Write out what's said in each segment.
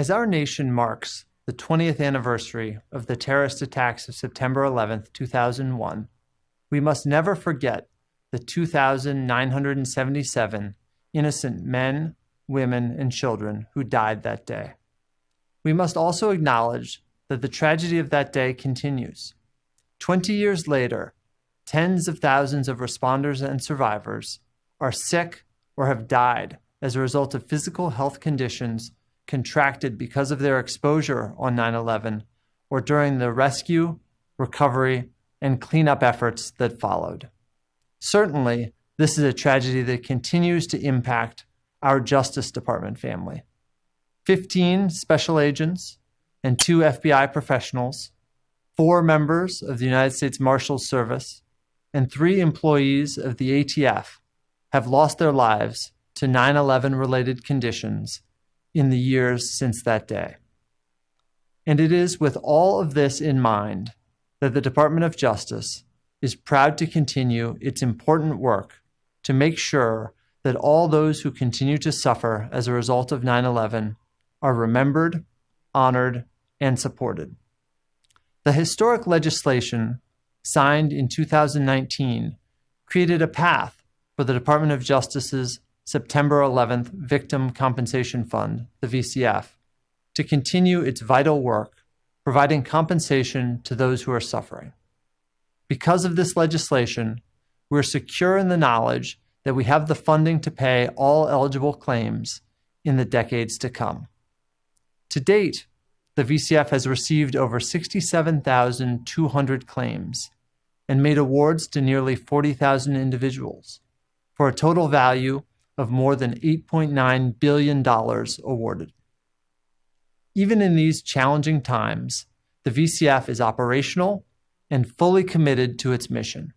As our nation marks the 20th anniversary of the terrorist attacks of September 11th, 2001, we must never forget the 2,977 innocent men, women, and children who died that day. We must also acknowledge that the tragedy of that day continues. 20 years later, tens of thousands of responders and survivors are sick or have died as a result of physical health conditions contracted because of their exposure on 9/11 or during the rescue, recovery, and cleanup efforts that followed. Certainly, this is a tragedy that continues to impact our Justice Department family. 15 special agents and 2 FBI professionals, 4 members of the United States Marshals Service, and 3 employees of the ATF have lost their lives to 9/11-related conditions in the years since that day. And it is with all of this in mind that the Department of Justice is proud to continue its important work to make sure that all those who continue to suffer as a result of 9/11 are remembered, honored, and supported. The historic legislation signed in 2019 created a path for the Department of Justice's September 11th Victim Compensation Fund, the VCF, to continue its vital work providing compensation to those who are suffering. Because of this legislation, we're secure in the knowledge that we have the funding to pay all eligible claims in the decades to come. To date, the VCF has received over 67,200 claims and made awards to nearly 40,000 individuals for a total value of more than $8.9 billion awarded. Even in these challenging times, the VCF is operational and fully committed to its mission.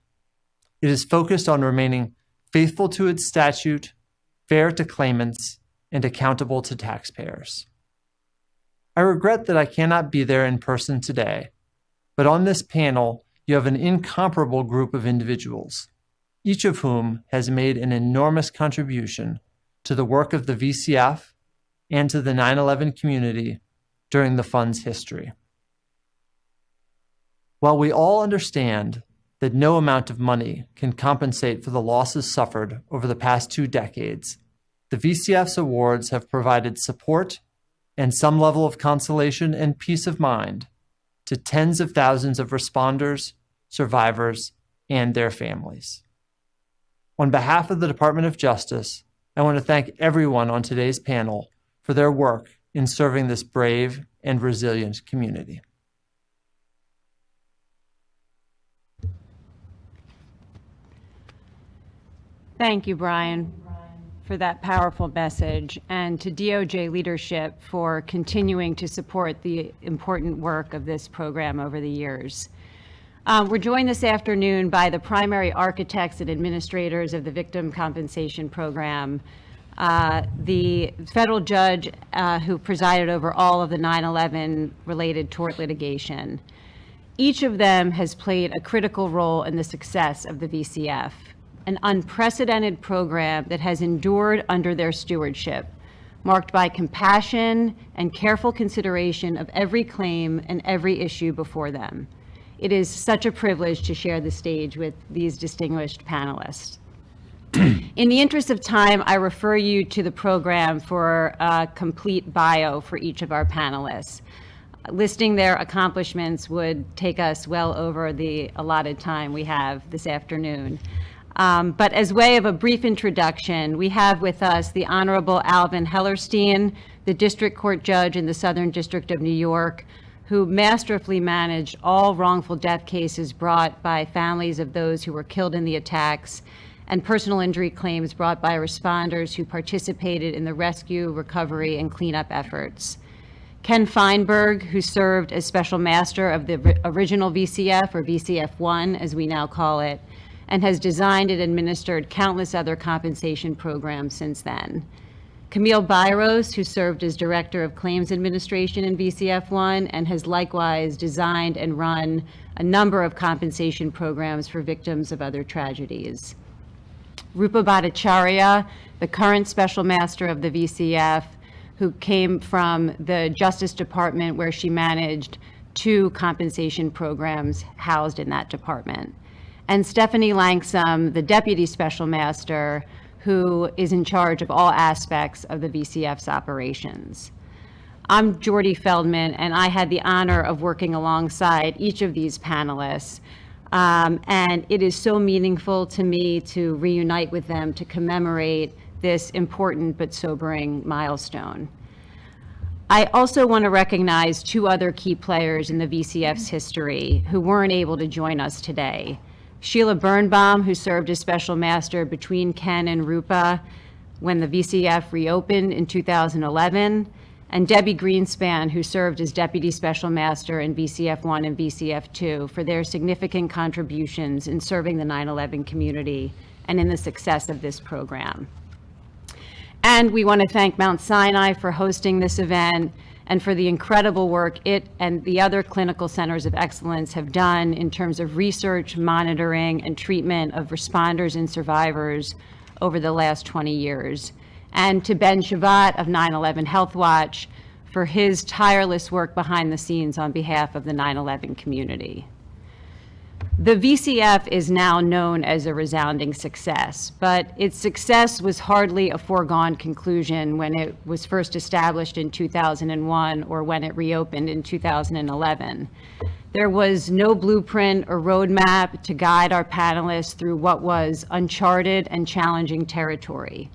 It is focused on remaining faithful to its statute, fair to claimants, and accountable to taxpayers. I regret that I cannot be there in person today, but on this panel, you have an incomparable group of individuals, each of whom has made an enormous contribution to the work of the VCF and to the 9/11 community during the fund's history. While we all understand that no amount of money can compensate for the losses suffered over the past 2 decades, the VCF's awards have provided support and some level of consolation and peace of mind to tens of thousands of responders, survivors, and their families. On behalf of the Department of Justice, I want to thank everyone on today's panel for their work in serving this brave and resilient community. Thank you, Brian, for that powerful message, and to DOJ leadership for continuing to support the important work of this program over the years. We're joined this afternoon by the primary architects and administrators of the Victim Compensation Program, the federal judge who presided over all of the 9/11 related tort litigation. Each of them has played a critical role in the success of the VCF, an unprecedented program that has endured under their stewardship, marked by compassion and careful consideration of every claim and every issue before them. It is such a privilege to share the stage with these distinguished panelists. In the interest of time, I refer you to the program for a complete bio for each of our panelists. Listing their accomplishments would take us well over the allotted time we have this afternoon. But as way of a brief introduction, we have with us the Honorable Alvin Hellerstein, the District Court Judge in the Southern District of New York, who masterfully managed all wrongful death cases brought by families of those who were killed in the attacks and personal injury claims brought by responders who participated in the rescue, recovery, and cleanup efforts. Ken Feinberg, who served as Special Master of the original VCF, or VCF-1 as we now call it, and has designed and administered countless other compensation programs since then. Camille Biros, who served as Director of Claims Administration in VCF-1 and has likewise designed and run a number of compensation programs for victims of other tragedies. Rupa Bhattacharyya, the current Special Master of the VCF, who came from the Justice Department, where she managed 2 compensation programs housed in that department. And Stefanie Langsam, the Deputy Special Master, who is in charge of all aspects of the VCF's operations. I'm Jordy Feldman, and I had the honor of working alongside each of these panelists. And it is so meaningful to me to reunite with them to commemorate this important but sobering milestone. I also want to recognize 2 other key players in the VCF's history who weren't able to join us today. Sheila Birnbaum, who served as Special Master between Ken and Rupa when the VCF reopened in 2011, and Debbie Greenspan, who served as Deputy Special Master in VCF 1 and VCF 2 for their significant contributions in serving the 9/11 community and in the success of this program. And we want to thank Mount Sinai for hosting this event and for the incredible work it and the other clinical centers of excellence have done in terms of research, monitoring, and treatment of responders and survivors over the last 20 years. And to Ben Shavat of 9/11 Health Watch for his tireless work behind the scenes on behalf of the 9/11 community. The VCF is now known as a resounding success, but its success was hardly a foregone conclusion when it was first established in 2001 or when it reopened in 2011. There was no blueprint or roadmap to guide our panelists through what was uncharted and challenging territory.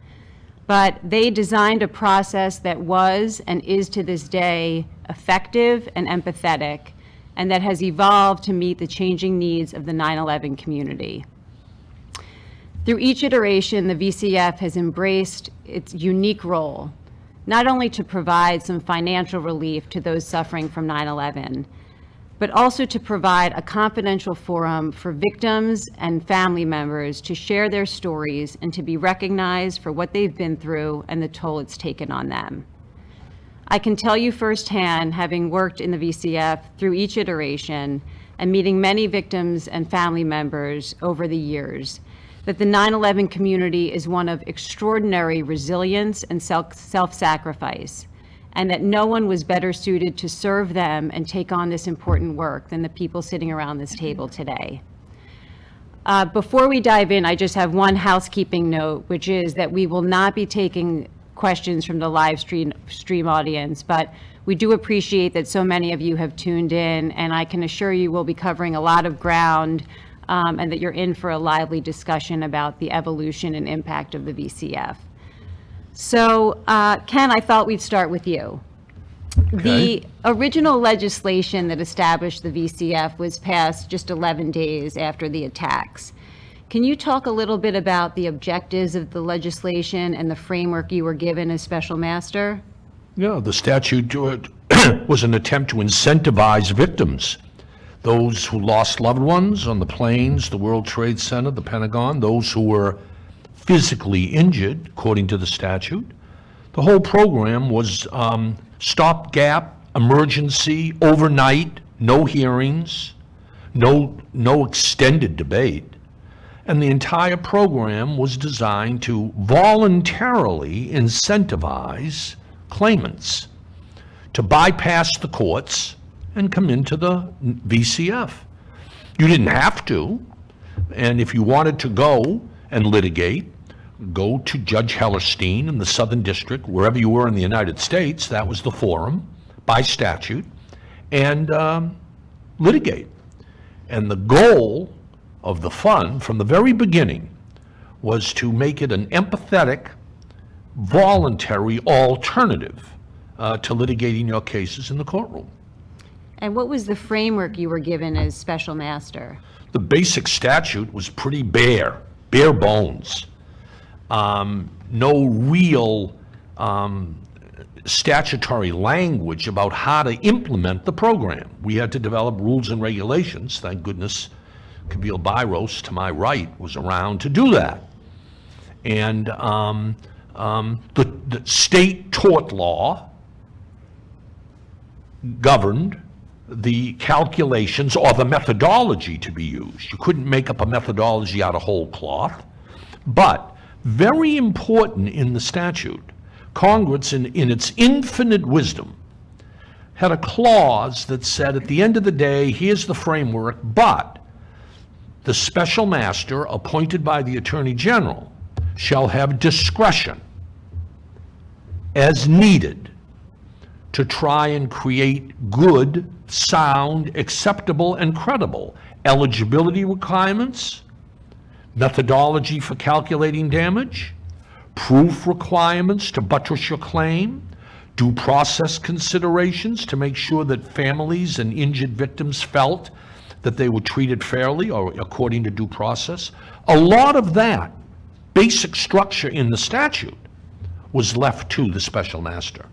But they designed a process that was and is to this day effective and empathetic, and that has evolved to meet the changing needs of the 9/11 community. Through each iteration, the VCF has embraced its unique role, not only to provide some financial relief to those suffering from 9/11, but also to provide a confidential forum for victims and family members to share their stories and to be recognized for what they've been through and the toll it's taken on them. I can tell you firsthand, having worked in the VCF through each iteration and meeting many victims and family members over the years, that the 9/11 community is one of extraordinary resilience and self-sacrifice, and that no one was better suited to serve them and take on this important work than the people sitting around this table today. Before we dive in, I just have one housekeeping note, which is that we will not be taking questions from the live stream audience, but we do appreciate that so many of you have tuned in, and I can assure you we'll be covering a lot of ground and that you're in for a lively discussion about the evolution and impact of the VCF. So, Ken, I thought we'd start with you. Okay. The original legislation that established the VCF was passed just 11 days after the attacks. Can you talk a little bit about the objectives of the legislation and the framework you were given as Special Master? Yeah, the statute was an attempt to incentivize victims, those who lost loved ones on the planes, the World Trade Center, the Pentagon, those who were physically injured, according to the statute. The whole program was stopgap, emergency, overnight, no hearings, no extended debate. And the entire program was designed to voluntarily incentivize claimants to bypass the courts and come into the VCF. You didn't have to, and if you wanted to go and litigate, go to Judge Hellerstein in the Southern District, wherever you were in the United States, that was the forum by statute, and litigate. And the goal of the fund from the very beginning was to make it an empathetic, voluntary alternative to litigating your cases in the courtroom. And what was the framework you were given as Special Master? The basic statute was pretty bare bones. No real statutory language about how to implement the program. We had to develop rules and regulations. Thank goodness Camille Biros, to my right, was around to do that. And the state tort law governed the calculations or the methodology to be used. You couldn't make up a methodology out of whole cloth. But very important in the statute, Congress, in its infinite wisdom, had a clause that said at the end of the day, here's the framework, but the special master appointed by the Attorney General shall have discretion as needed to try and create good, sound, acceptable, and credible eligibility requirements, methodology for calculating damage, proof requirements to buttress your claim, due process considerations to make sure that families and injured victims felt that they were treated fairly or according to due process. A lot of that basic structure in the statute was left to the special master.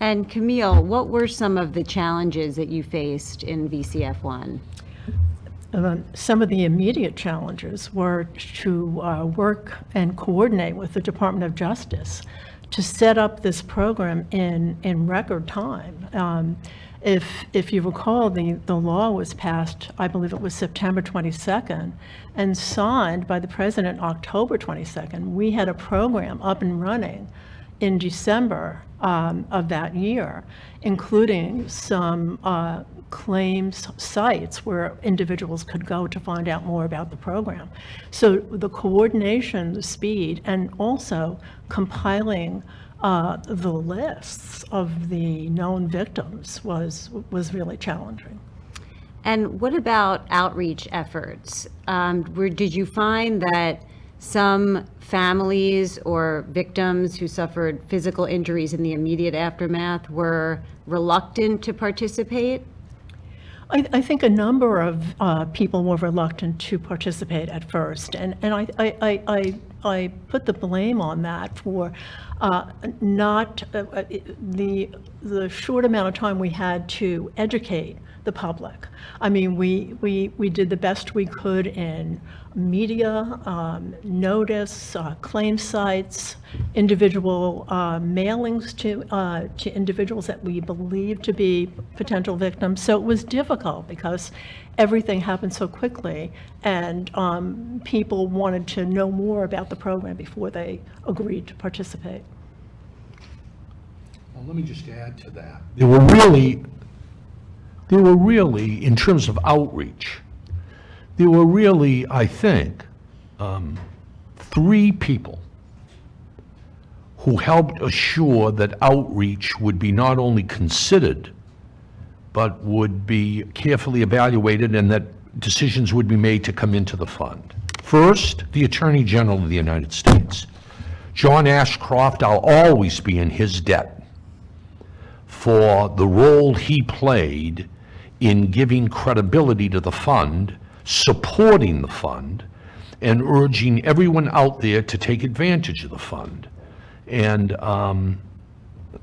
And Camille, what were some of the challenges that you faced in VCF1? Some of the immediate challenges were to work and coordinate with the Department of Justice to set up this program in record time. If you recall, the law was passed, I believe it was September 22nd, and signed by the President October 22nd. We had a program up and running in December of that year, including some claims sites where individuals could go to find out more about the program. So the coordination, the speed, and also compiling the lists of the known victims was really challenging. And what about outreach efforts? Did you find that some families or victims who suffered physical injuries in the immediate aftermath were reluctant to participate? I think a number of people were reluctant to participate at first, and I put the blame on that for not the short amount of time we had to educate the public. I mean, we did the best we could in media, notice, claim sites, individual mailings to individuals that we believed to be potential victims. So it was difficult because everything happened so quickly, and people wanted to know more about the program before they agreed to participate. Well, let me just add to that. There were really, in terms of outreach, there were really, I think, 3 people who helped assure that outreach would be not only considered, but would be carefully evaluated and that decisions would be made to come into the fund. First, the Attorney General of the United States. John Ashcroft, I'll always be in his debt for the role he played in giving credibility to the fund, supporting the fund, and urging everyone out there to take advantage of the fund. And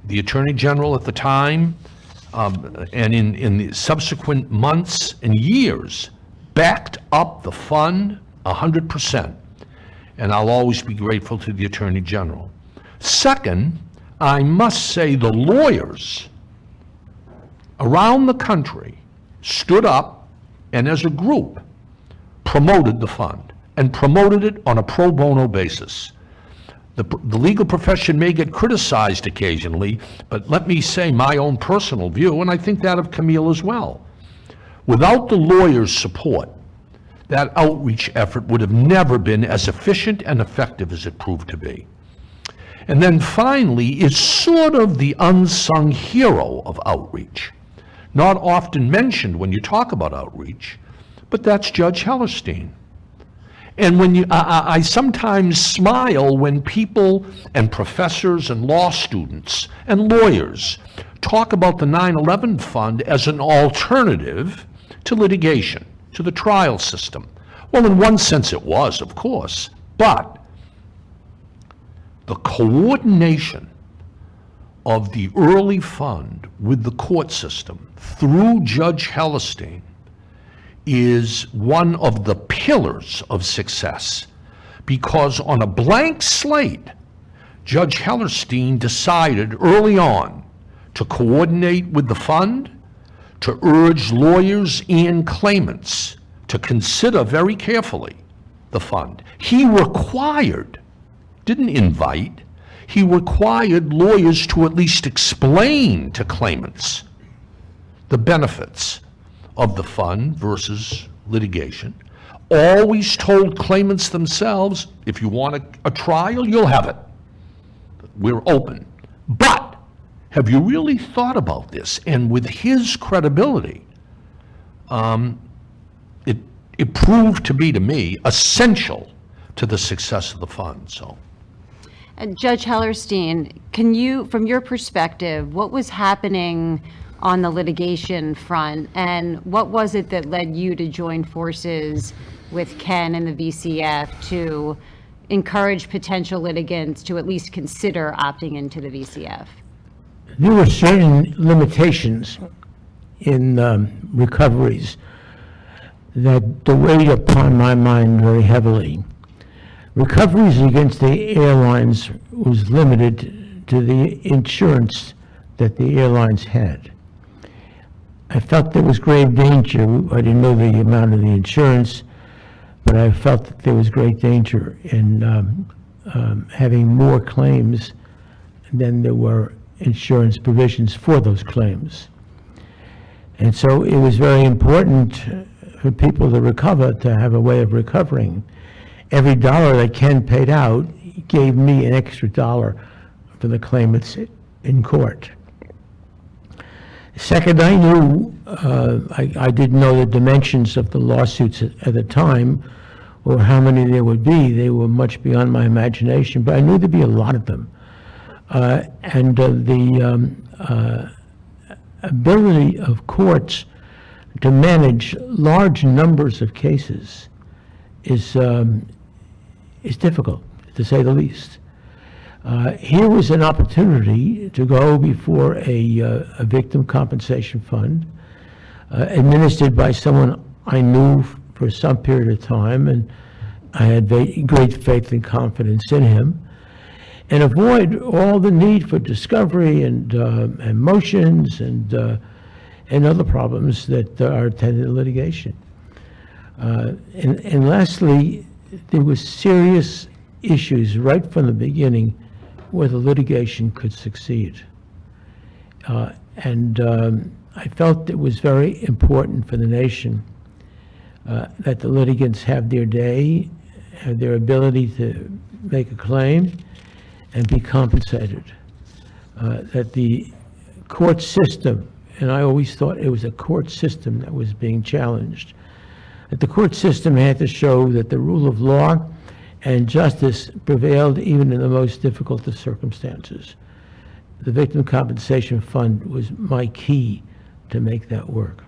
the Attorney General at the time, and in the subsequent months and years, backed up the fund 100%. And I'll always be grateful to the Attorney General. Second, I must say the lawyers around the country stood up and as a group promoted the fund and promoted it on a pro bono basis. The legal profession may get criticized occasionally, but let me say my own personal view, and I think that of Camille as well. Without the lawyers' support, that outreach effort would have never been as efficient and effective as it proved to be. And then finally is sort of the unsung hero of outreach, not often mentioned when you talk about outreach, but that's Judge Hellerstein. And when I sometimes smile when people and professors and law students and lawyers talk about the 9/11 fund as an alternative to litigation, to the trial system. Well, in one sense it was, of course, but the coordination of the early fund with the court system through Judge Hellerstein is one of the pillars of success, because on a blank slate, Judge Hellerstein decided early on to coordinate with the fund, to urge lawyers and claimants to consider very carefully the fund. He required, didn't invite, he required lawyers to at least explain to claimants the benefits of the fund versus litigation. Always told claimants themselves, if you want a trial, you'll have it. We're open. But have you really thought about this? And with his credibility, it proved to be, to me, essential to the success of the fund. So, And Judge Hellerstein, can you, from your perspective, what was happening on the litigation front, and what was it that led you to join forces with Ken and the VCF to encourage potential litigants to at least consider opting into the VCF? There were certain limitations in recoveries that weighed upon my mind very heavily. Recoveries against the airlines was limited to the insurance that the airlines had. I felt there was grave danger. I didn't know the amount of the insurance, but I felt that there was great danger in having more claims than there were insurance provisions for those claims. And so it was very important for people to recover, to have a way of recovering. Every dollar that Ken paid out gave me an extra dollar for the claimants in court. Second, I knew, I didn't know the dimensions of the lawsuits at the time or how many there would be. They were much beyond my imagination, but I knew there'd be a lot of them. And the ability of courts to manage large numbers of cases is difficult, to say the least. Here was an opportunity to go before a victim compensation fund administered by someone I knew for some period of time, and I had great faith and confidence in him, and avoid all the need for discovery and motions and other problems that are attendant to litigation. And lastly, there were serious issues right from the beginning where the litigation could succeed. And I felt it was very important for the nation that the litigants have their day, have their ability to make a claim, and be compensated. That the court system, and I always thought it was a court system that was being challenged, that the court system had to show that the rule of law and justice prevailed even in the most difficult of circumstances. The Victim Compensation Fund was my key to make that work.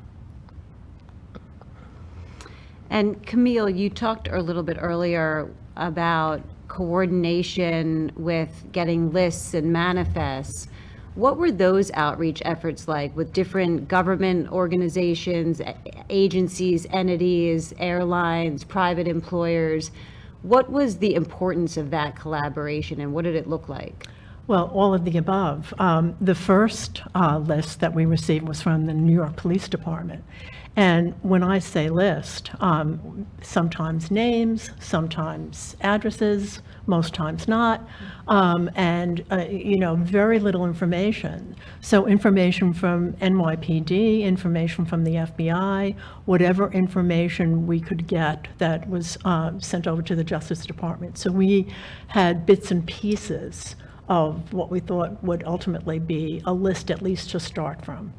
And Camille, you talked a little bit earlier about coordination with getting lists and manifests. What were those outreach efforts like with different government organizations, agencies, entities, airlines, private employers? What was the importance of that collaboration, and what did it look like? Well, all of the above. The first list that we received was from the New York Police Department. And when I say list, sometimes names, sometimes addresses, most times not, and very little information. So information from NYPD, information from the FBI, whatever information we could get that was sent over to the Justice Department. So we had bits and pieces of what we thought would ultimately be a list at least to start from.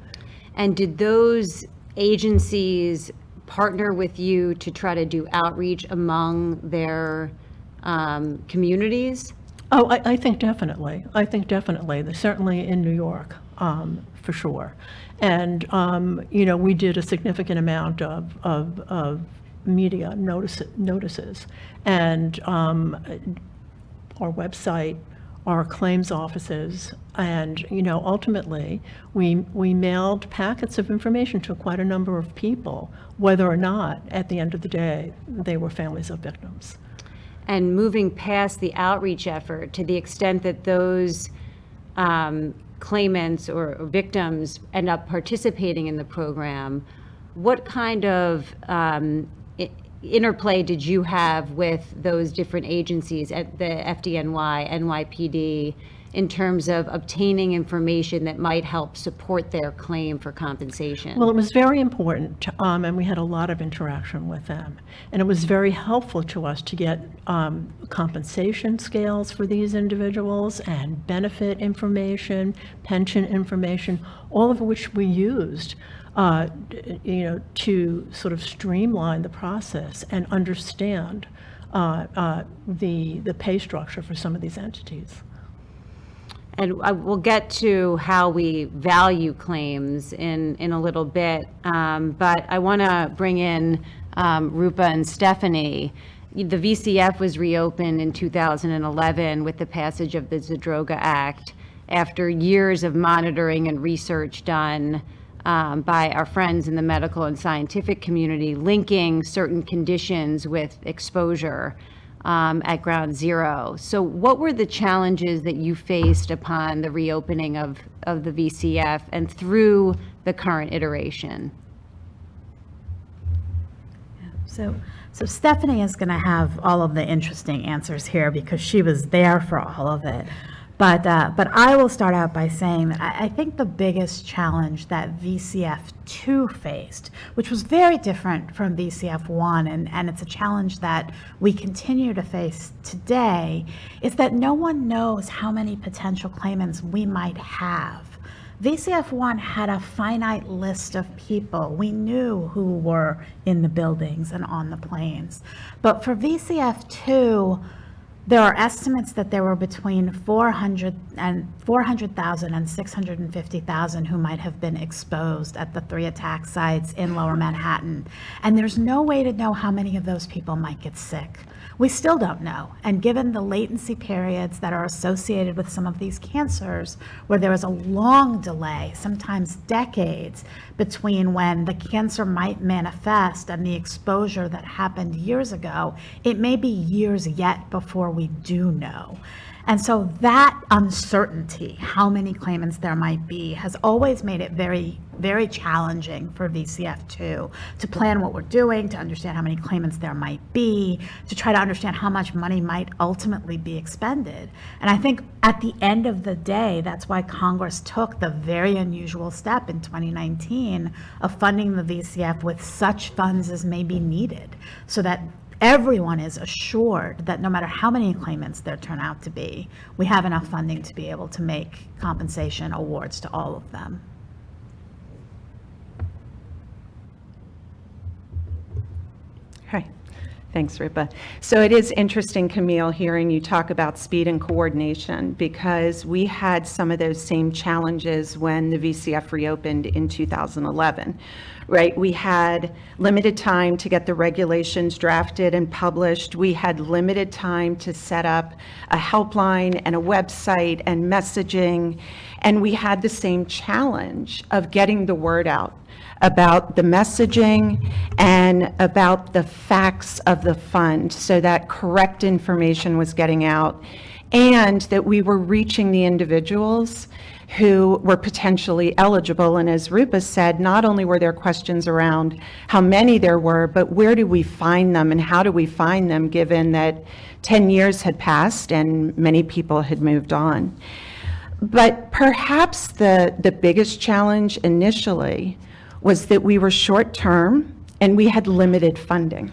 And did those agencies partner with you to try to do outreach among their communities? Oh, I think definitely. They're certainly in New York, for sure. And, we did a significant amount of media notices. And our website, our claims offices, and ultimately we mailed packets of information to quite a number of people, whether or not at the end of the day they were families of victims. And moving past the outreach effort, to the extent that those claimants or victims end up participating in the program, what kind of interplay did you have with those different agencies at the FDNY, NYPD, in terms of obtaining information that might help support their claim for compensation? Well, it was very important, and we had a lot of interaction with them. And it was very helpful to us to get compensation scales for these individuals and benefit information, pension information, all of which we used to sort of streamline the process and understand the pay structure for some of these entities. And we'll get to how we value claims in a little bit, but I want to bring in Rupa and Stefanie. The VCF was reopened in 2011 with the passage of the Zadroga Act after years of monitoring and research done by our friends in the medical and scientific community, linking certain conditions with exposure at ground zero. So what were the challenges that you faced upon the reopening of the VCF and through the current iteration? So Stefanie is going to have all of the interesting answers here because she was there for all of it. But I will start out by saying that I think the biggest challenge that VCF2 faced, which was very different from VCF1, and it's a challenge that we continue to face today, is that no one knows how many potential claimants we might have. VCF1 had a finite list of people. We knew who were in the buildings and on the planes. But for VCF2, there are estimates that there were between 400,000 and 650,000 who might have been exposed at the 3 attack sites in Lower Manhattan. And there's no way to know how many of those people might get sick. We still don't know. And given the latency periods that are associated with some of these cancers, where there is a long delay, sometimes decades, between when the cancer might manifest and the exposure that happened years ago, it may be years yet before we do know. And so that uncertainty, how many claimants there might be, has always made it very, very challenging for VCF2 to plan what we're doing, to understand how many claimants there might be, to try to understand how much money might ultimately be expended. And I think at the end of the day, that's why Congress took the very unusual step in 2019 of funding the VCF with such funds as may be needed, so that everyone is assured that no matter how many claimants there turn out to be, we have enough funding to be able to make compensation awards to all of them. Hi. Thanks, Rupa. So it is interesting, Camille, hearing you talk about speed and coordination, because we had some of those same challenges when the VCF reopened in 2011, right? We had limited time to get the regulations drafted and published. We had limited time to set up a helpline and a website and messaging, and we had the same challenge of getting the word out about the messaging and about the facts of the fund, so that correct information was getting out and that we were reaching the individuals who were potentially eligible. And as Rupa said, not only were there questions around how many there were, but where do we find them and how do we find them, given that 10 years had passed and many people had moved on. But perhaps the biggest challenge initially was that we were short-term and we had limited funding.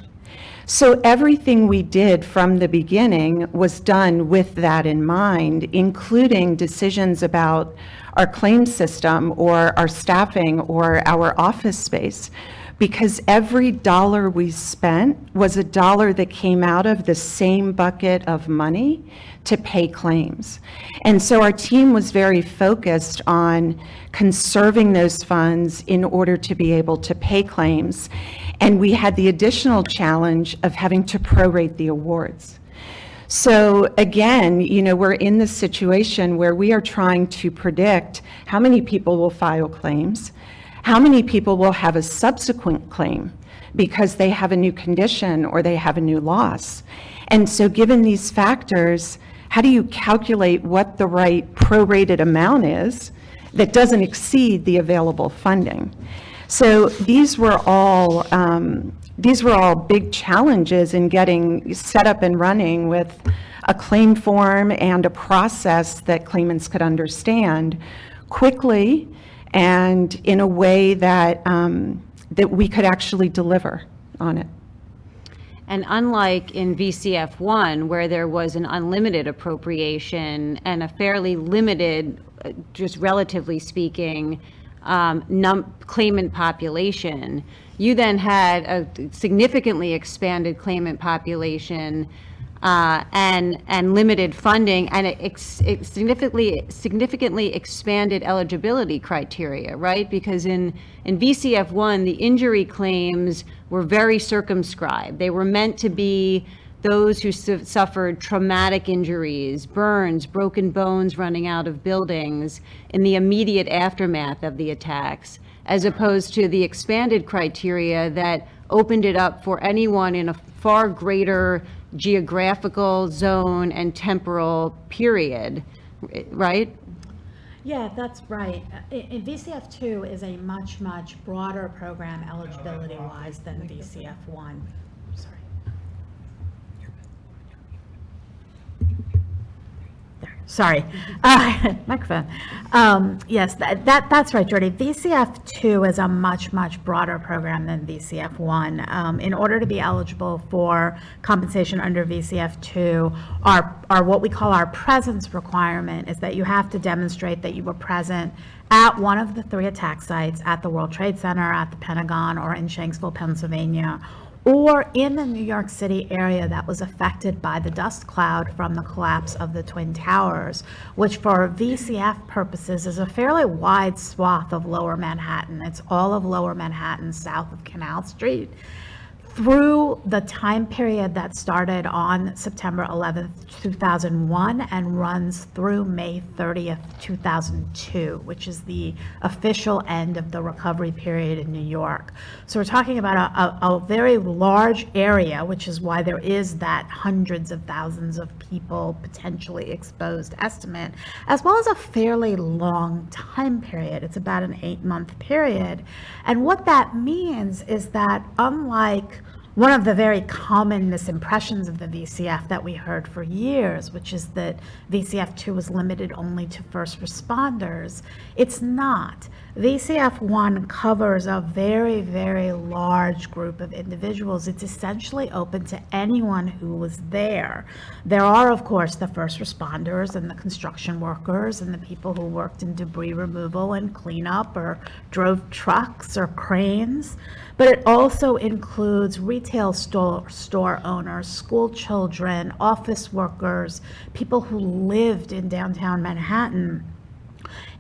So everything we did from the beginning was done with that in mind, including decisions about our claim system or our staffing or our office space, because every dollar we spent was a dollar that came out of the same bucket of money to pay claims. And so our team was very focused on conserving those funds in order to be able to pay claims. And we had the additional challenge of having to prorate the awards. So again, we're in this situation where we are trying to predict how many people will file claims, how many people will have a subsequent claim because they have a new condition or they have a new loss. And so given these factors, how do you calculate what the right prorated amount is that doesn't exceed the available funding? So these were all these were all big challenges in getting set up and running with a claim form and a process that claimants could understand quickly and in a way that, that we could actually deliver on it. And unlike in VCF1, where there was an unlimited appropriation and a fairly limited, just relatively speaking, claimant population, you then had a significantly expanded claimant population and limited funding, and it significantly expanded eligibility criteria, right? Because in VCF1, the injury claims were very circumscribed. They were meant to be those who suffered traumatic injuries, burns, broken bones running out of buildings in the immediate aftermath of the attacks, as opposed to the expanded criteria that opened it up for anyone in a far greater geographical zone and temporal period, right? Yeah, that's right. In VCF2 is a much, much broader program eligibility-wise than VCF1. Sorry. Sorry, microphone. Yes, that's right, Jordy. VCF2 is a much, much broader program than VCF1. In order to be eligible for compensation under VCF2, our what we call our presence requirement is that you have to demonstrate that you were present at one of the 3 attack sites, at the World Trade Center, at the Pentagon, or in Shanksville, Pennsylvania, or in the New York City area that was affected by the dust cloud from the collapse of the Twin Towers, which for VCF purposes is a fairly wide swath of Lower Manhattan. It's all of Lower Manhattan south of Canal Street. Through the time period that started on September 11th, 2001 and runs through May 30th, 2002, which is the official end of the recovery period in New York. So we're talking about a very large area, which is why there is that hundreds of thousands of people potentially exposed estimate, as well as a fairly long time period. It's about an 8-month period. And what that means is that unlike one of the very common misimpressions of the VCF that we heard for years, which is that VCF2 was limited only to first responders, it's not. VCF1 covers a very, very large group of individuals. It's essentially open to anyone who was there. There are, of course, the first responders and the construction workers and the people who worked in debris removal and cleanup or drove trucks or cranes, but it also includes retail store owners, school children, office workers, people who lived in downtown Manhattan,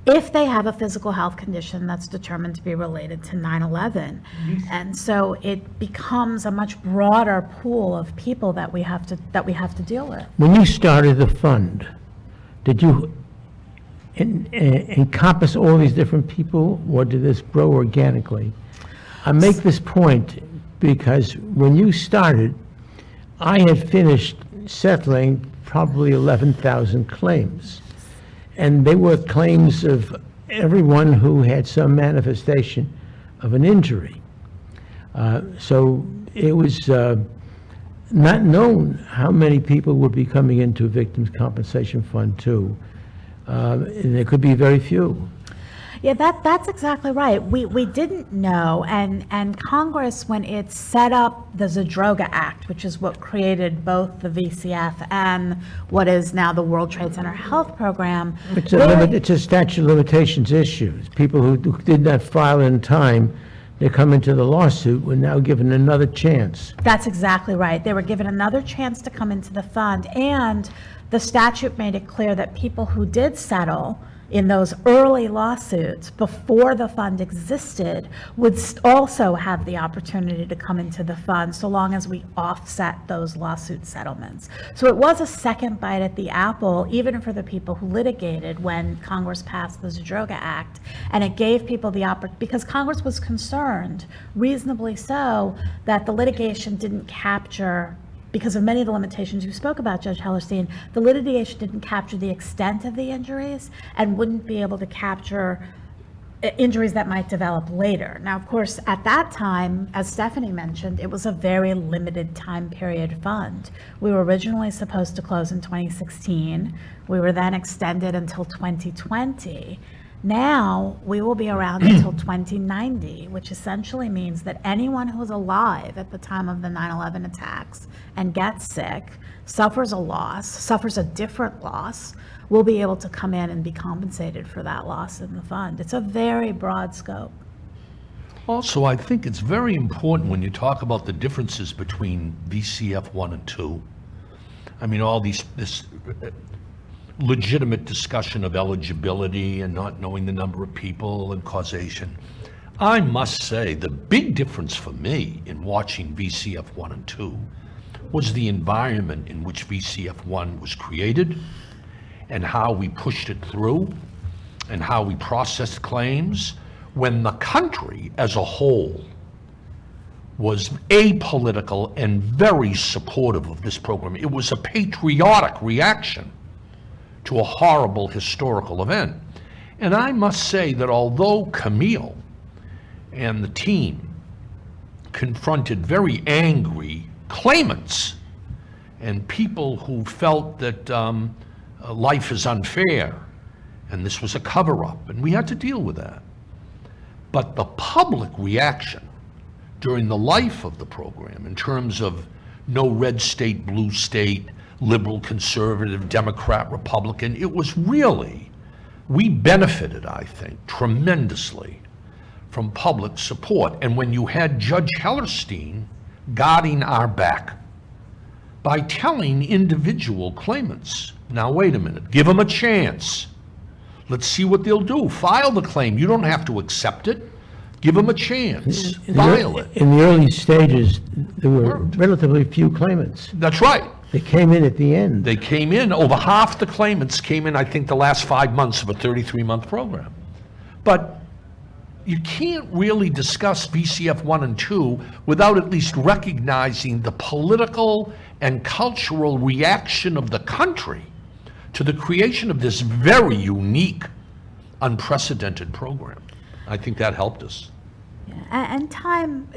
if they have a physical health condition that's determined to be related to 9/11. And so it becomes a much broader pool of people that we have to deal with. When you started the fund, did you encompass all these different people, or did this grow organically? I make this point because when you started, I had finished settling probably 11,000 claims. And they were claims of everyone who had some manifestation of an injury. So it was not known how many people would be coming into Victims' Compensation Fund too. And there could be very few. Yeah, that's exactly right. We didn't know, and Congress, when it set up the Zadroga Act, which is what created both the VCF and what is now the World Trade Center Health Program. It's a statute of limitations issue. People who did not file in time, they come into the lawsuit, were now given another chance. That's exactly right. They were given another chance to come into the fund, and the statute made it clear that people who did settle in those early lawsuits before the fund existed would also have the opportunity to come into the fund so long as we offset those lawsuit settlements. So it was a second bite at the apple, even for the people who litigated when Congress passed the Zadroga Act, and it gave people the opportunity, because Congress was concerned, reasonably so, that the litigation didn't capture, because of many of the limitations you spoke about, Judge Hellerstein, the litigation didn't capture the extent of the injuries and wouldn't be able to capture injuries that might develop later. Now, of course, at that time, as Stefanie mentioned, it was a very limited time period fund. We were originally supposed to close in 2016. We were then extended until 2020. Now, we will be around until 2090, which essentially means that anyone who was alive at the time of the 9/11 attacks and gets sick, suffers a loss, suffers a different loss, will be able to come in and be compensated for that loss in the fund. It's a very broad scope. Also, I think it's very important when you talk about the differences between VCF 1 and 2. I mean, this legitimate discussion of eligibility and not knowing the number of people and causation. I must say the big difference for me in watching VCF 1 and 2 was the environment in which VCF 1 was created and how we pushed it through and how we processed claims when the country as a whole was apolitical and very supportive of this program. It was a patriotic reaction to a horrible historical event. And I must say that although Camille and the team confronted very angry claimants and people who felt that life is unfair and this was a cover-up, and we had to deal with that. But the public reaction during the life of the program in terms of no red state, blue state, liberal, conservative, Democrat, Republican, it was really, we benefited, I think, tremendously from public support. And when you had Judge Hellerstein guarding our back by telling individual claimants, now wait a minute, give them a chance. Let's see what they'll do. File the claim. You don't have to accept it. Give them a chance. File it. In the early stages, there were relatively few claimants. That's right. They came in at the end. They came in, over half the claimants came in, I think, the last 5 months of a 33-month program. But you can't really discuss VCF 1 and 2 without at least recognizing the political and cultural reaction of the country to the creation of this very unique, unprecedented program. I think that helped us. And time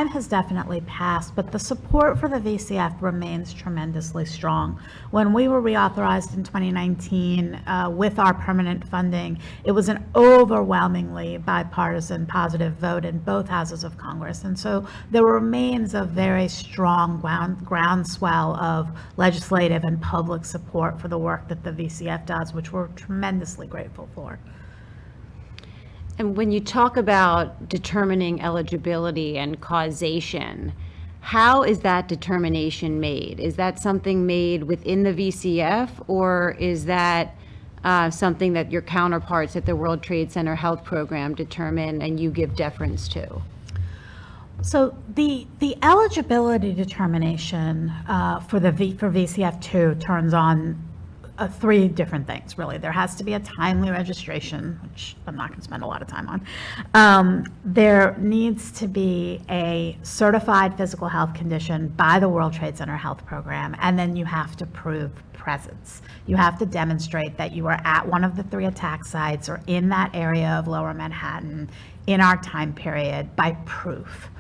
has definitely passed, but the support for the VCF remains tremendously strong. When we were reauthorized in 2019 with our permanent funding, it was an overwhelmingly bipartisan positive vote in both houses of Congress. And so there remains a very strong groundswell of legislative and public support for the work that the VCF does, which we're tremendously grateful for. And when you talk about determining eligibility and causation, how is that determination made? Is that something made within the VCF, or is that something that your counterparts at the World Trade Center Health Program determine and you give deference to? So the eligibility determination for VCF2 turns on three different things, really. There has to be a timely registration, which I'm not going to spend a lot of time on. There needs to be a certified physical health condition by the World Trade Center Health Program, and then you have to prove presence. You have to demonstrate that you are at one of the 3 attack sites or in that area of Lower Manhattan in our time period by proof.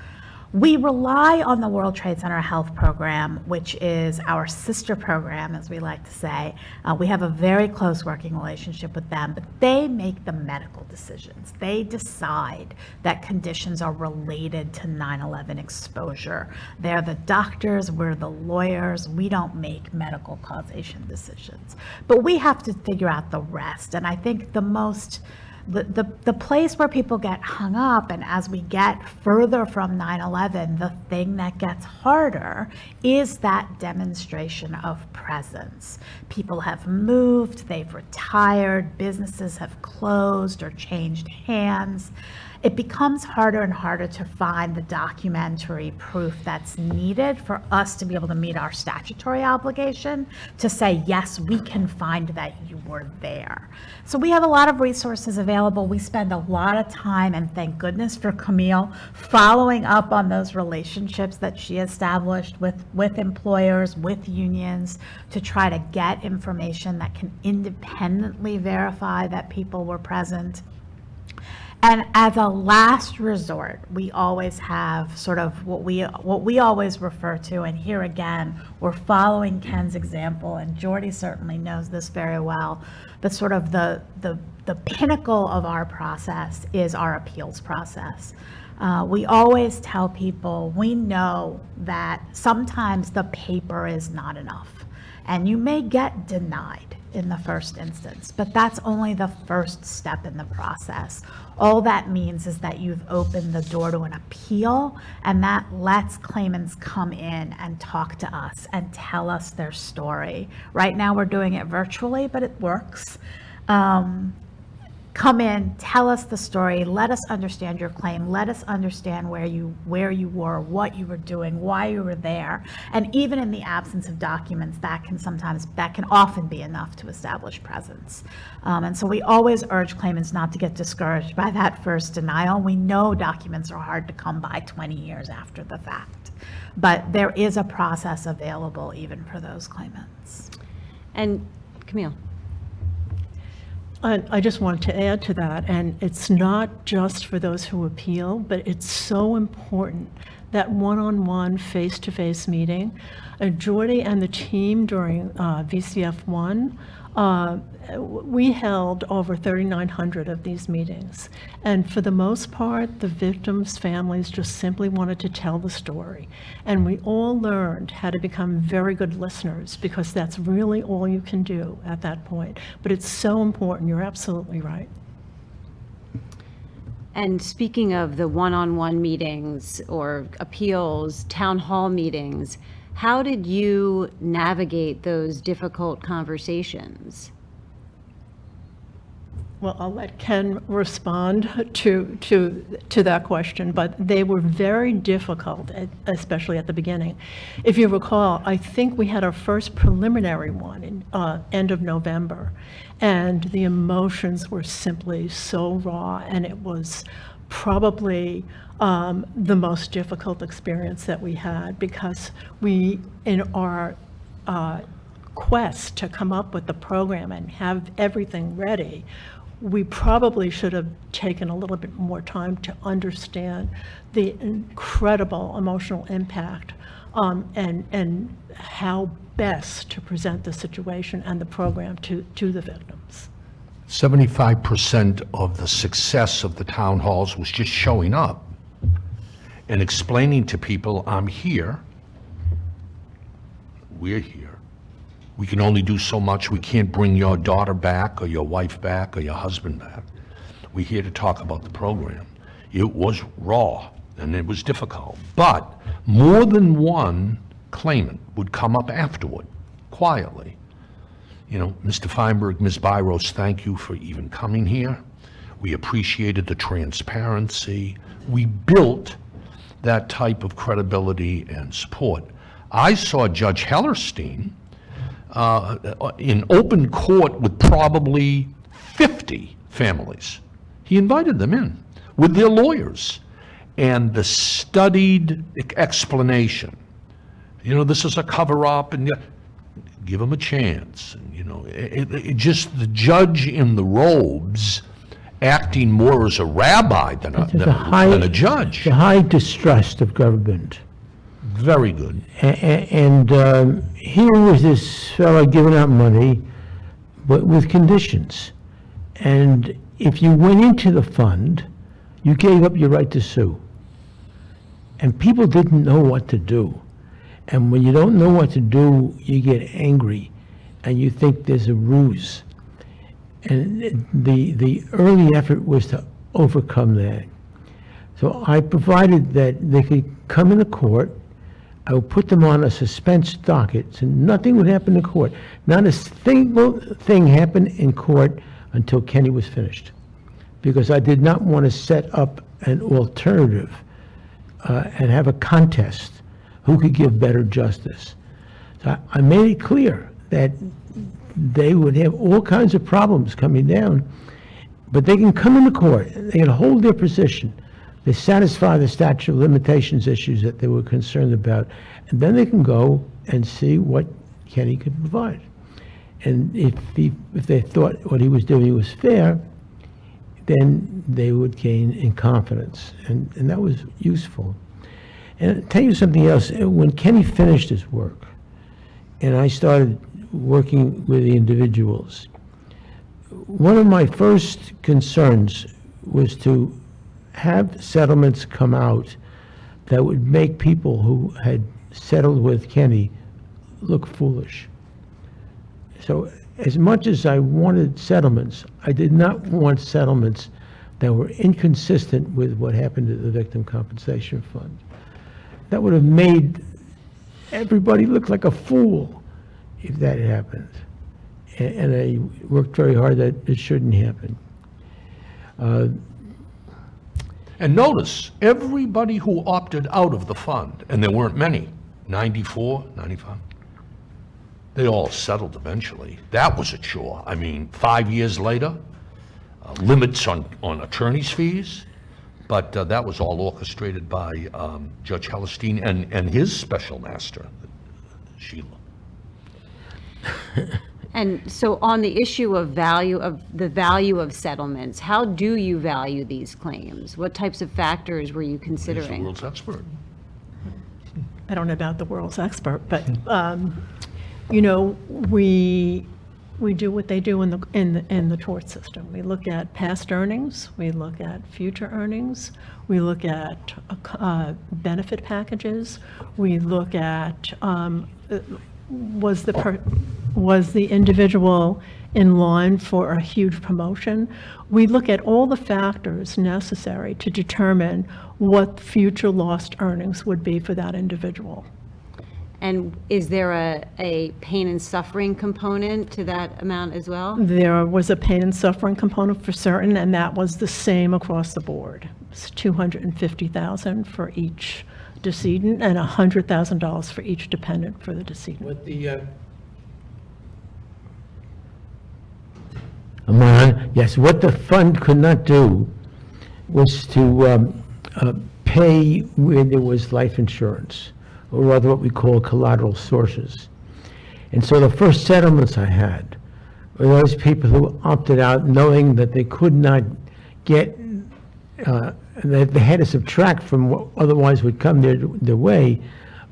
We rely on the World Trade Center Health Program, which is our sister program, as we like to say. We have a very close working relationship with them, but they make the medical decisions. They decide that conditions are related to 9/11 exposure. They're the doctors, we're the lawyers. We don't make medical causation decisions. But we have to figure out the rest. And I think the place where people get hung up, and as we get further from 9/11, the thing that gets harder is that demonstration of presence. People have moved, they've retired, businesses have closed or changed hands. It becomes harder and harder to find the documentary proof that's needed for us to be able to meet our statutory obligation to say, yes, we can find that you were there. So we have a lot of resources available. We spend a lot of time, and thank goodness for Camille, following up on those relationships that she established with employers, with unions, to try to get information that can independently verify that people were present. And as a last resort, we always have sort of what we always refer to, and here again, we're following Ken's example, and Jordy certainly knows this very well, but sort of the pinnacle of our process is our appeals process. We always tell people, we know that sometimes the paper is not enough, and you may get denied in the first instance, but that's only the first step in the process. All that means is that you've opened the door to an appeal, and that lets claimants come in and talk to us and tell us their story. Right now we're doing it virtually, but it works. Come in, tell us the story, let us understand your claim, let us understand where you were, what you were doing, why you were there. And even in the absence of documents, that can often be enough to establish presence. And so we always urge claimants not to get discouraged by that first denial. We know documents are hard to come by 20 years after the fact, but there is a process available even for those claimants. And Camille. I just wanted to add to that, and it's not just for those who appeal, but it's so important, that one-on-one, face-to-face meeting. Jordy and the team during VCF1, we held over 3,900 of these meetings. And for the most part, the victims' families just simply wanted to tell the story. And we all learned how to become very good listeners, because that's really all you can do at that point. But it's so important. You're absolutely right. And speaking of the one-on-one meetings or appeals, town hall meetings, how did you navigate those difficult conversations? Well, I'll let Ken respond to that question, but they were very difficult, especially at the beginning. If you recall, I think we had our first preliminary one in end of November, and the emotions were simply so raw, and it was probably the most difficult experience that we had, because we, in our quest to come up with the program and have everything ready, we probably should have taken a little bit more time to understand the incredible emotional impact and how best to present the situation and the program to the victims. 75% of the success of the town halls was just showing up and explaining to people, I'm here, we're here. We can only do so much. We can't bring your daughter back or your wife back or your husband back. We're here to talk about the program. It was raw and it was difficult, but more than one claimant would come up afterward, quietly. You know, Mr. Feinberg, Ms. Biros, thank you for even coming here. We appreciated the transparency. We built that type of credibility and support. I saw Judge Hellerstein in open court with probably 50 families. He invited them in with their lawyers, and the studied explanation, you know, this is a cover-up, and give them a chance. And, you know, it just the judge in the robes acting more as a rabbi than a judge. The high distrust of government. Very good. And here was this fellow giving out money, but with conditions. And if you went into the fund, you gave up your right to sue. And people didn't know what to do. And when you don't know what to do, you get angry, and you think there's a ruse. And the early effort was to overcome that. So I provided that they could come into court. I would put them on a suspense docket, so nothing would happen in court. Not a single thing happened in court until Kenny was finished, because I did not want to set up an alternative and have a contest who could give better justice. So I made it clear that they would have all kinds of problems coming down, but they can come into court, they can hold their position. They satisfy the statute of limitations issues that they were concerned about, and then they can go and see what Kenny could provide. And if they thought what he was doing was fair, then they would gain in confidence, and that was useful. And I'll tell you something else. When Kenny finished his work, and I started working with the individuals, one of my first concerns was to have settlements come out that would make people who had settled with Kenny look foolish. So as much as I wanted settlements, I did not want settlements that were inconsistent with what happened to the Victim Compensation Fund. That would have made everybody look like a fool if that had happened. And I worked very hard that it shouldn't happen. And notice, everybody who opted out of the fund, and there weren't many, 94, 95, they all settled eventually. That was a chore. I mean, 5 years later, limits on attorney's fees, but that was all orchestrated by Judge Hellerstein and his special master, Sheila. And so on the issue of the value of settlements, how do you value these claims? What types of factors were you He's the considering? world's expert. I don't know about the world's expert, but, you know, we do what they do in the tort system. We look at past earnings, we look at future earnings, we look at benefit packages, we look at was the individual in line for a huge promotion? We look at all the factors necessary to determine what future lost earnings would be for that individual. And is there a pain and suffering component to that amount as well? There was a pain and suffering component for certain, and that was the same across the board. It's $250,000 for each decedent and $100,000 for each dependent for the decedent. What the, am I on? Yes, what the fund could not do was to pay where there was life insurance, or rather what we call collateral sources. And so the first settlements I had were those people who opted out knowing that they could not get, that they had to subtract from what otherwise would come their way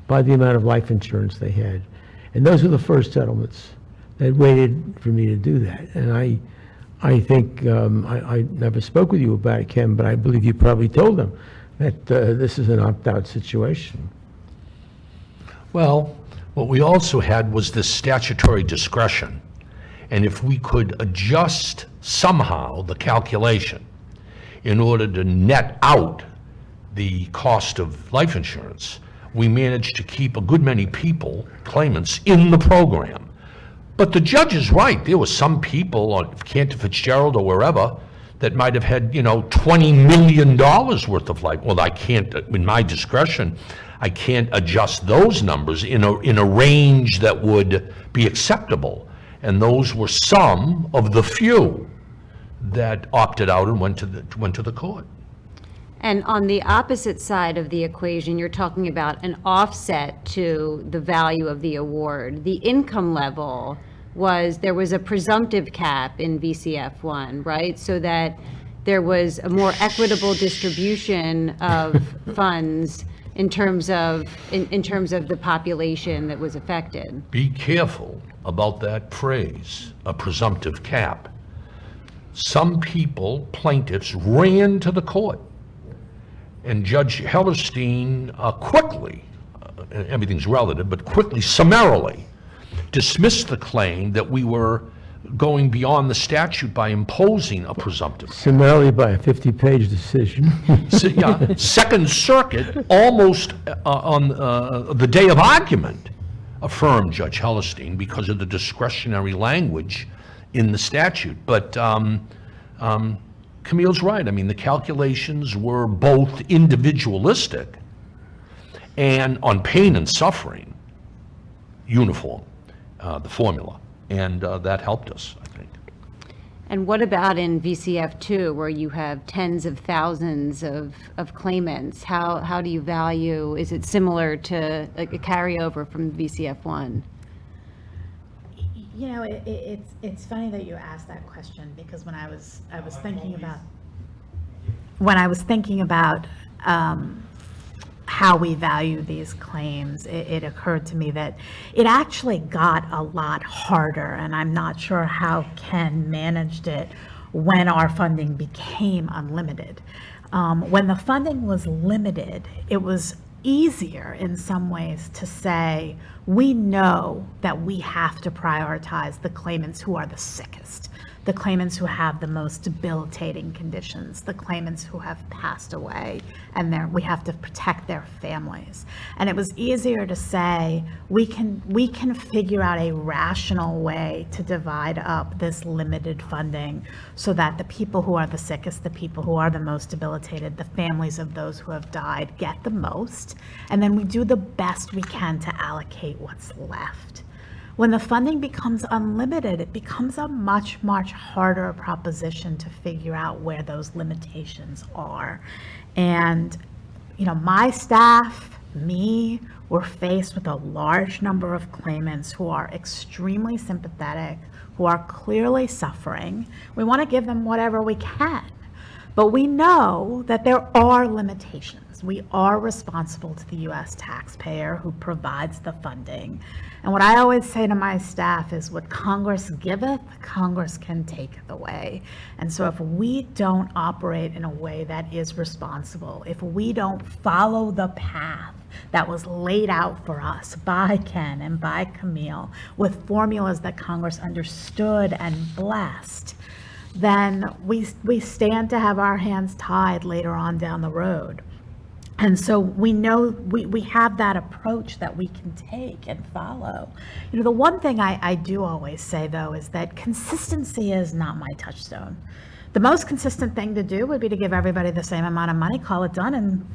by the amount of life insurance they had. And those were the first settlements that waited for me to do that. And I think, I never spoke with you about it, Ken, but I believe you probably told them that this is an opt-out situation. Well, what we also had was this statutory discretion. And if we could adjust somehow the calculation in order to net out the cost of life insurance, we managed to keep a good many people, claimants, in the program. But the judge is right. There were some people on Cantor Fitzgerald or wherever that might have had, $20 million worth of life. Well, I can't, in my discretion, I can't adjust those numbers in a range that would be acceptable. And those were some of the few that opted out and went to the court. And on the opposite side of the equation, you're talking about an offset to the value of the award. The income level there was a presumptive cap in VCF1, right? So that there was a more equitable distribution of funds in terms of the population that was affected. Be careful about that phrase, a presumptive cap. Some people, plaintiffs, ran to the court. And Judge Hellerstein quickly, everything's relative, but quickly, summarily, dismissed the claim that we were going beyond the statute by imposing a presumptive. Summarily by a 50-page decision. So, yeah, Second Circuit, almost on the day of argument, affirmed Judge Hellerstein because of the discretionary language in the statute. But Camille's right. I mean, the calculations were both individualistic and on pain and suffering, uniform, the formula. And that helped us, I think. And what about in VCF2, where you have tens of thousands of claimants? How do you value, is it similar to like a carryover from VCF1? It's funny that you asked that question, because when I was thinking about when I was thinking about how we value these claims, it occurred to me that it actually got a lot harder, and I'm not sure how Ken managed it when our funding became unlimited. When the funding was limited, it was easier in some ways to say, we know that we have to prioritize the claimants who are the sickest, the claimants who have the most debilitating conditions, the claimants who have passed away, and we have to protect their families. And it was easier to say, we can figure out a rational way to divide up this limited funding so that the people who are the sickest, the people who are the most debilitated, the families of those who have died get the most, and then we do the best we can to allocate what's left. When the funding becomes unlimited, it becomes a much, much harder proposition to figure out where those limitations are. And, my staff, me, we're faced with a large number of claimants who are extremely sympathetic, who are clearly suffering. We want to give them whatever we can, but we know that there are limitations. We are responsible to the U.S. taxpayer who provides the funding. And what I always say to my staff is, what Congress giveth, Congress can taketh away. And so if we don't operate in a way that is responsible, if we don't follow the path that was laid out for us by Ken and by Camille, with formulas that Congress understood and blessed, then we stand to have our hands tied later on down the road. And so we know we have that approach that we can take and follow. The one thing I do always say, though, is that consistency is not my touchstone. The most consistent thing to do would be to give everybody the same amount of money, call it done, and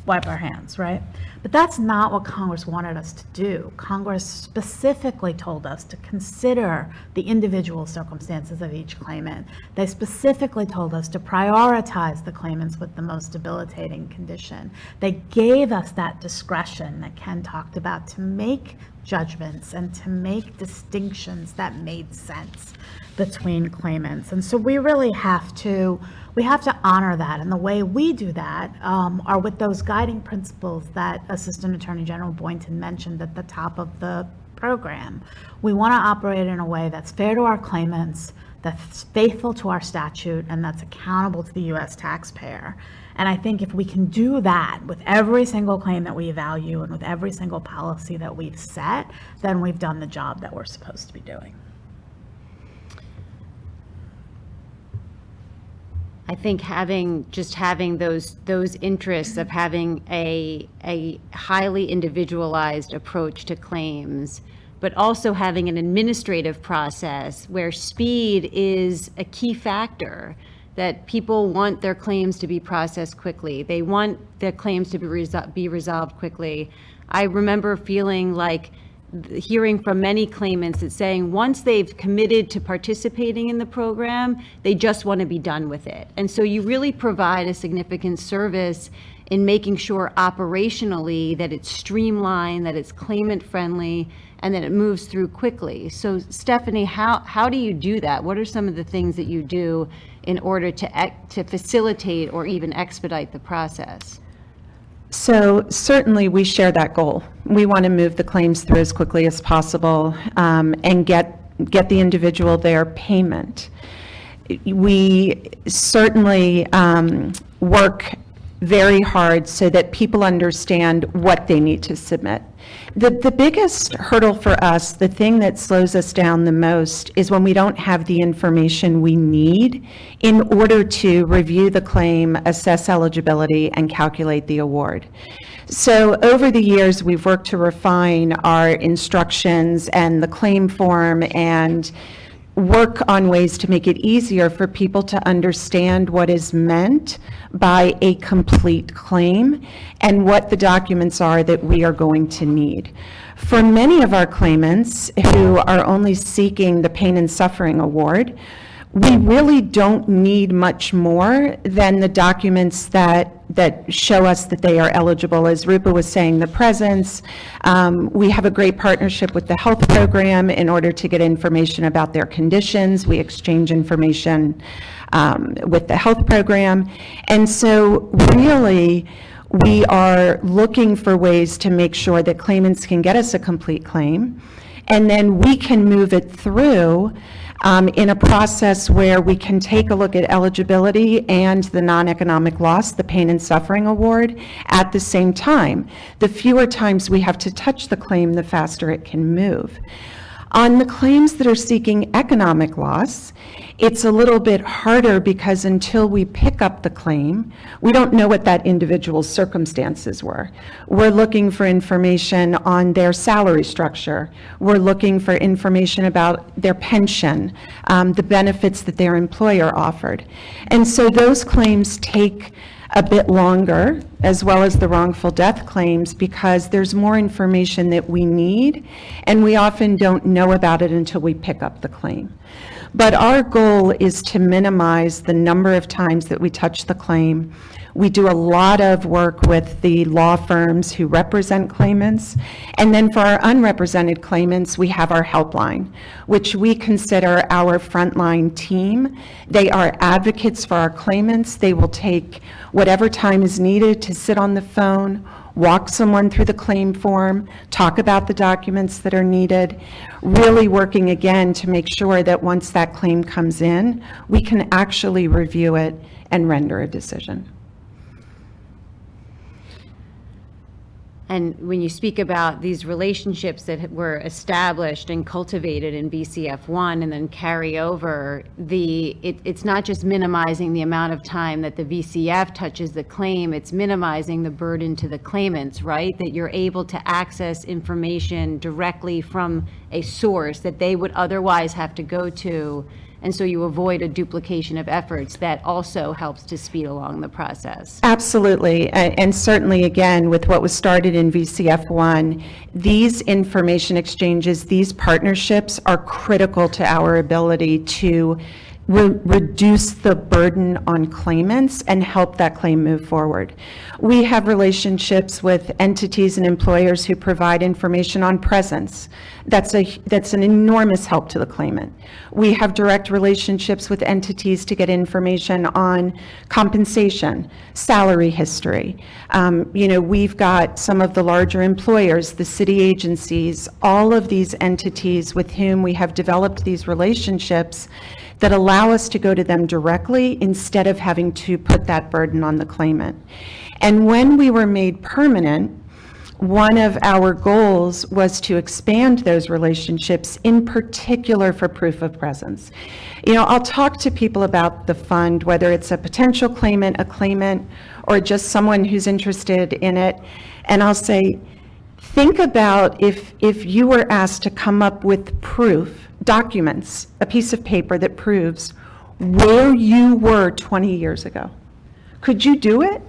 wipe our hands, right? But that's not what Congress wanted us to do. Congress specifically told us to consider the individual circumstances of each claimant. They specifically told us to prioritize the claimants with the most debilitating condition. They gave us that discretion that Ken talked about to make judgments and to make distinctions that made sense between claimants. And so we really have to honor that. And the way we do that are with those guiding principles that Assistant Attorney General Boynton mentioned at the top of the program. We want to operate in a way that's fair to our claimants, that's faithful to our statute, and that's accountable to the U.S. taxpayer. And I think if we can do that with every single claim that we value and with every single policy that we've set, then we've done the job that we're supposed to be doing. I think having those interests of having a highly individualized approach to claims, but also having an administrative process where speed is a key factor, that people want their claims to be processed quickly. They want their claims to be resolved quickly. I remember feeling like hearing from many claimants that saying once they've committed to participating in the program, they just want to be done with it. And so you really provide a significant service in making sure operationally that it's streamlined, that it's claimant friendly, and that it moves through quickly. So Stefanie, how do you do that? What are some of the things that you do in order to facilitate or even expedite the process? So certainly we share that goal. We want to move the claims through as quickly as possible and get the individual their payment. We certainly work very hard so that people understand what they need to submit. The biggest hurdle for us, the thing that slows us down the most, is when we don't have the information we need in order to review the claim, assess eligibility, and calculate the award. So over the years, we've worked to refine our instructions and the claim form and work on ways to make it easier for people to understand what is meant by a complete claim and what the documents are that we are going to need. For many of our claimants who are only seeking the pain and suffering award, we really don't need much more than the documents that that show us that they are eligible. As Rupa was saying, the presence. We have a great partnership with the health program in order to get information about their conditions. We exchange information with the health program. And so really, we are looking for ways to make sure that claimants can get us a complete claim, and then we can move it through in a process where we can take a look at eligibility and the non-economic loss, the pain and suffering award, at the same time. The fewer times we have to touch the claim, the faster it can move. On the claims that are seeking economic loss, it's a little bit harder because until we pick up the claim, we don't know what that individual's circumstances were. We're looking for information on their salary structure. We're looking for information about their pension, the benefits that their employer offered. And so those claims take a bit longer, as well as the wrongful death claims, because there's more information that we need, and we often don't know about it until we pick up the claim. But our goal is to minimize the number of times that we touch the claim. We do a lot of work with the law firms who represent claimants. And then for our unrepresented claimants, we have our helpline, which we consider our frontline team. They are advocates for our claimants. They will take whatever time is needed to sit on the phone, walk someone through the claim form, talk about the documents that are needed, really working again to make sure that once that claim comes in, we can actually review it and render a decision. And when you speak about these relationships that were established and cultivated in VCF1 and then carry over, it's not just minimizing the amount of time that the VCF touches the claim, it's minimizing the burden to the claimants, right? That you're able to access information directly from a source that they would otherwise have to go to. And so you avoid a duplication of efforts. That also helps to speed along the process. Absolutely. And certainly, again, with what was started in VCF1, these information exchanges, these partnerships are critical to our ability to reduce the burden on claimants and help that claim move forward. We have relationships with entities and employers who provide information on presence. That's an enormous help to the claimant. We have direct relationships with entities to get information on compensation, salary history. We've got some of the larger employers, the city agencies, all of these entities with whom we have developed these relationships that allow us to go to them directly instead of having to put that burden on the claimant. And when we were made permanent, one of our goals was to expand those relationships, in particular for proof of presence. I'll talk to people about the fund, whether it's a potential claimant, a claimant, or just someone who's interested in it, and I'll say, think about if you were asked to come up with proof, documents, a piece of paper that proves where you were 20 years ago. Could you do it?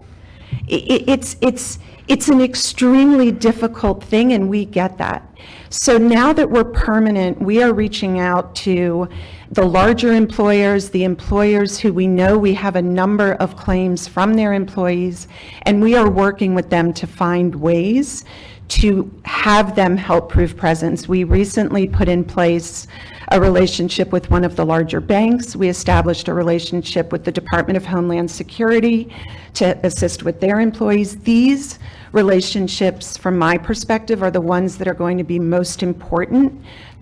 It's an extremely difficult thing, and we get that. So now that we're permanent, we are reaching out to the larger employers, the employers who we know we have a number of claims from their employees, and we are working with them to find ways to have them help prove presence. We recently put in place a relationship with one of the larger banks. We established a relationship with the Department of Homeland Security to assist with their employees. These relationships, from my perspective, are the ones that are going to be most important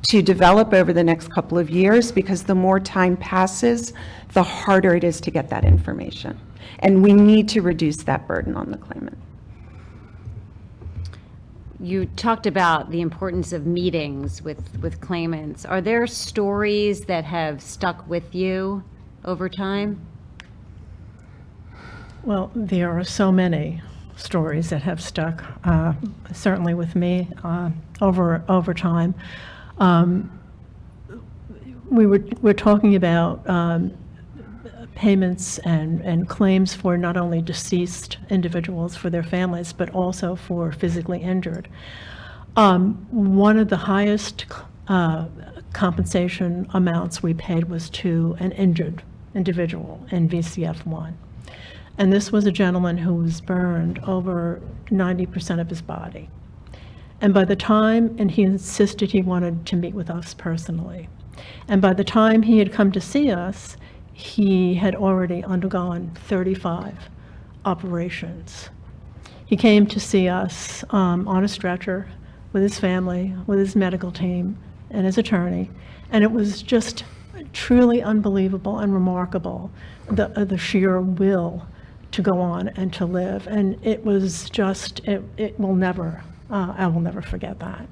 to develop over the next couple of years, because the more time passes, the harder it is to get that information. And we need to reduce that burden on the claimant. You talked about the importance of meetings with claimants. Are there stories that have stuck with you over time? Well, there are so many stories that have stuck, certainly with me over time. We're talking about payments and claims for not only deceased individuals, for their families, but also for physically injured. One of the highest compensation amounts we paid was to an injured individual in VCF1. And this was a gentleman who was burned over 90% of his body. And by the time, and he insisted he wanted to meet with us personally. And by the time he had come to see us, he had already undergone 35 operations. He came to see us on a stretcher with his family, with his medical team, and his attorney. And it was just truly unbelievable and remarkable, the sheer will to go on and to live. And it was just, it will never, I will never forget that.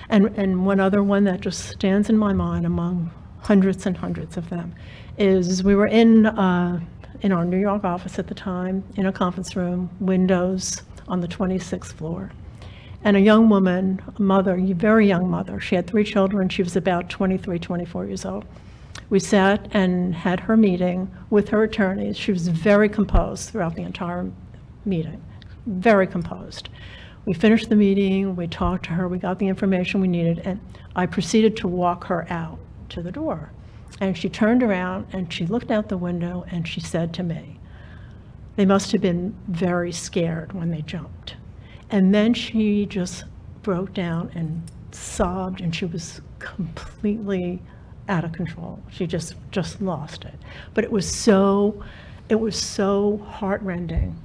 And one other one that just stands in my mind among hundreds and hundreds of them is we were in our New York office at the time, in a conference room, windows on the 26th floor. And a young woman, a mother, a very young mother, she had 3 children, she was about 23, 24 years old. We sat and had her meeting with her attorneys. She was very composed throughout the entire meeting, very composed. We finished the meeting, we talked to her, we got the information we needed, and I proceeded to walk her out to the door. And she turned around and she looked out the window and she said to me, "They must have been very scared when they jumped." And then she just broke down and sobbed, and she was completely out of control. She just lost it. But it was so heartrending.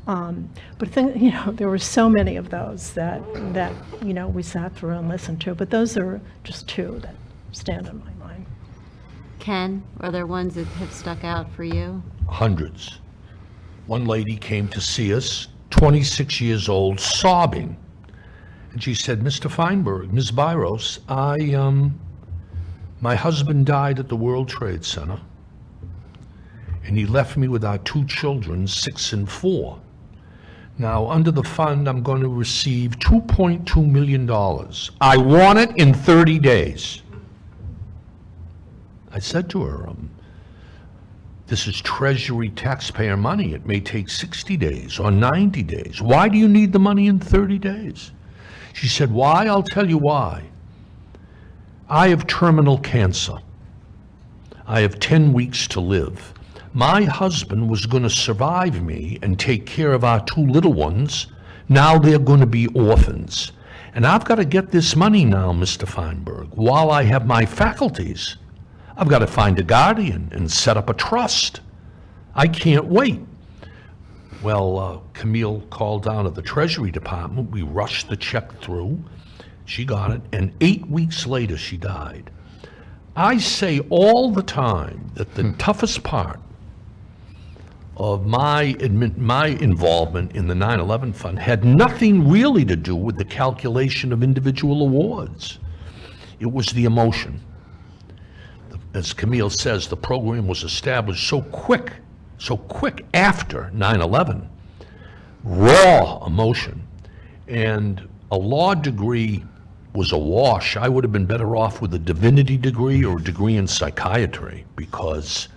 But there were so many of those that we sat through and listened to. But those are just 2 that stand in my mind. Ken, are there ones that have stuck out for you? Hundreds. One lady came to see us, 26 years old, sobbing. And she said, "Mr. Feinberg, Ms. Biros, my husband died at the World Trade Center, and he left me with our 2 children, 6 and 4. Now, under the fund, I'm going to receive $2.2 million. I want it in 30 days. I said to her, this is Treasury taxpayer money. It may take 60 days or 90 days. Why do you need the money in 30 days? She said, why? I'll tell you why. I have terminal cancer. I have 10 weeks to live. My husband was going to survive me and take care of our 2 little ones. Now they're going to be orphans. And I've got to get this money now, Mr. Feinberg, while I have my faculties. I've got to find a guardian and set up a trust. I can't wait. Well, Camille called down to the Treasury Department. We rushed the check through. She got it, and 8 weeks later, she died. I say all the time that the toughest part of my involvement in the 9/11 fund had nothing really to do with the calculation of individual awards. It was the emotion. As Camille says, the program was established so quick after 9/11. Raw emotion. And a law degree was a wash. I would have been better off with a divinity degree or a degree in psychiatry, because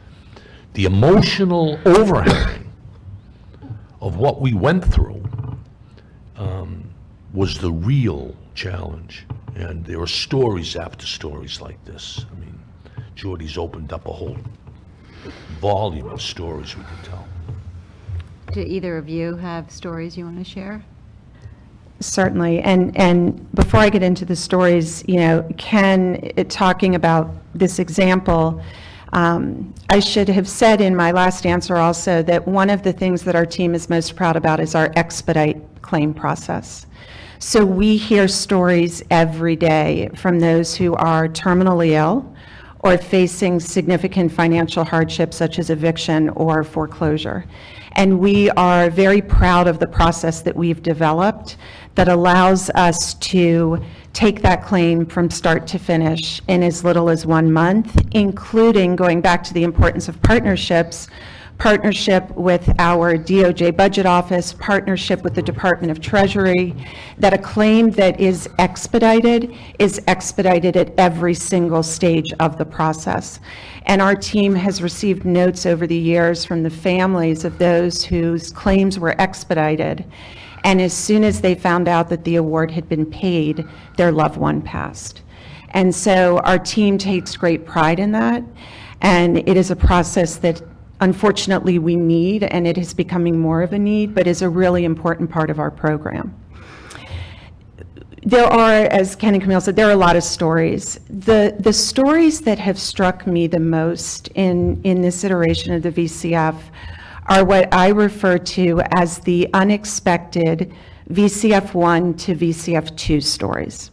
the emotional overhang of what we went through was the real challenge. And there are stories after stories like this. I mean, Jordy's opened up a whole volume of stories we could tell. Do either of you have stories you want to share? Certainly, and before I get into the stories, Ken, talking about this example, I should have said in my last answer also that one of the things that our team is most proud about is our expedite claim process. So we hear stories every day from those who are terminally ill or facing significant financial hardship such as eviction or foreclosure. And we are very proud of the process that we've developed that allows us to take that claim from start to finish in as little as 1 month, including going back to the importance of partnership with our DOJ budget office, partnership with the Department of Treasury, that a claim that is expedited at every single stage of the process. And our team has received notes over the years from the families of those whose claims were expedited. And as soon as they found out that the award had been paid, their loved one passed. And so our team takes great pride in that. And it is a process that unfortunately we need, and it is becoming more of a need, but is a really important part of our program. There are, as Ken and Camille said, there are a lot of stories. The stories that have struck me the most in this iteration of the VCF are what I refer to as the unexpected VCF1 to VCF2 stories.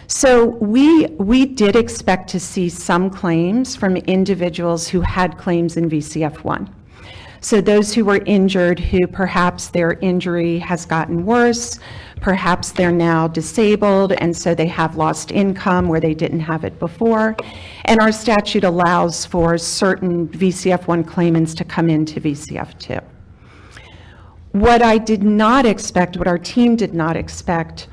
So we did expect to see some claims from individuals who had claims in VCF1. So those who were injured, who perhaps their injury has gotten worse, perhaps they're now disabled, and so they have lost income where they didn't have it before. And our statute allows for certain VCF1 claimants to come into VCF2. What I did not expect, what our team did not expect,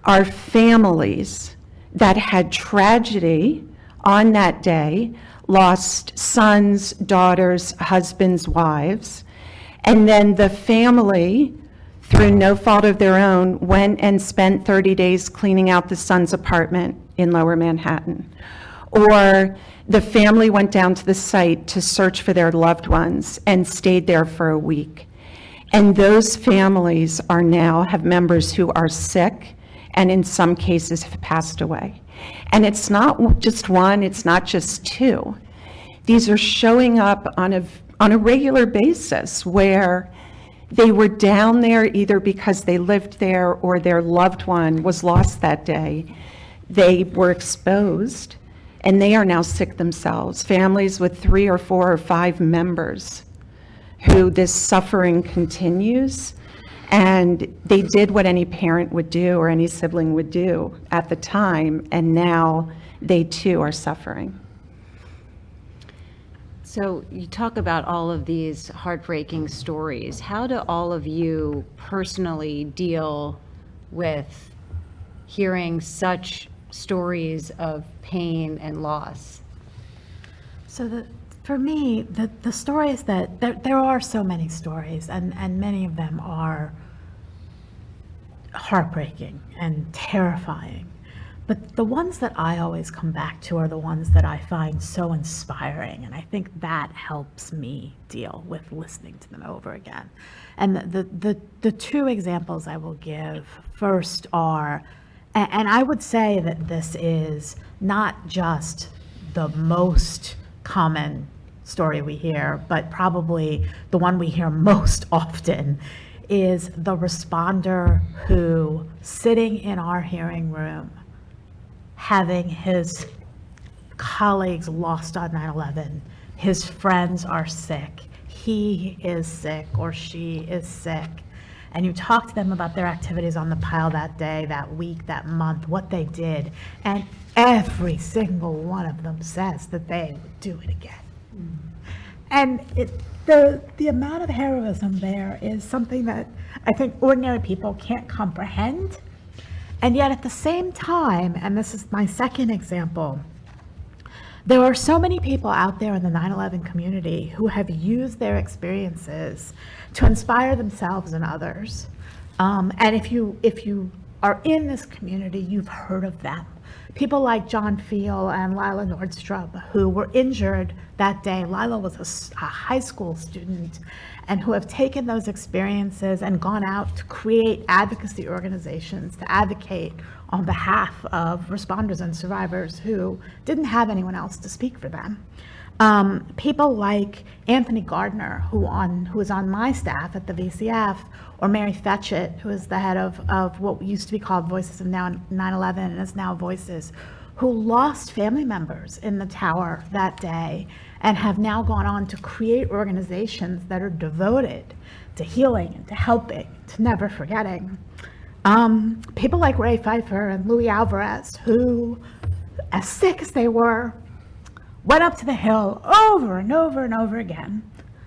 are families that had tragedy on that day, lost sons, daughters, husbands, wives, and then the family, through no fault of their own, went and spent 30 days cleaning out the son's apartment in Lower Manhattan. Or the family went down to the site to search for their loved ones and stayed there for a week. And those families are now have members who are sick and in some cases have passed away. And it's not just one, it's not just two. These are showing up on a regular basis where they were down there either because they lived there or their loved one was lost that day. They were exposed and they are now sick themselves. Families with 3 or 4 or 5 members who this suffering continues. And they did what any parent would do or any sibling would do at the time, and now they too are suffering. So you talk about all of these heartbreaking stories. How do all of you personally deal with hearing such stories of pain and loss? So for me, the stories that, there are so many stories, and many of them are heartbreaking and terrifying. But the ones that I always come back to are the ones that I find so inspiring, and I think that helps me deal with listening to them over again. And the 2 examples I will give first are, and I would say that this is not just the most common story we hear, but probably the one we hear most often, is the responder who, sitting in our hearing room, having his colleagues lost on 9/11, his friends are sick, he is sick or she is sick, and you talk to them about their activities on the pile that day, that week, that month, what they did, and every single one of them says that they would do it again. And the amount of heroism there is something that I think ordinary people can't comprehend. And yet at the same time, and this is my second example, there are so many people out there in the 9/11 community who have used their experiences to inspire themselves and others. And if you are in this community, you've heard of them. People like John Fiel and Lila Nordstrom, who were injured that day. Lila was a high school student, and who have taken those experiences and gone out to create advocacy organizations to advocate on behalf of responders and survivors who didn't have anyone else to speak for them. People like Anthony Gardner, who is on my staff at the VCF, or Mary Fetchett, who is the head of what used to be called Voices of Now 9/11 and is now Voices, who lost family members in the tower that day and have now gone on to create organizations that are devoted to healing and to helping, to never forgetting. People like Ray Pfeiffer and Louis Alvarez, who, as sick as they were, went up to the Hill over and over and over again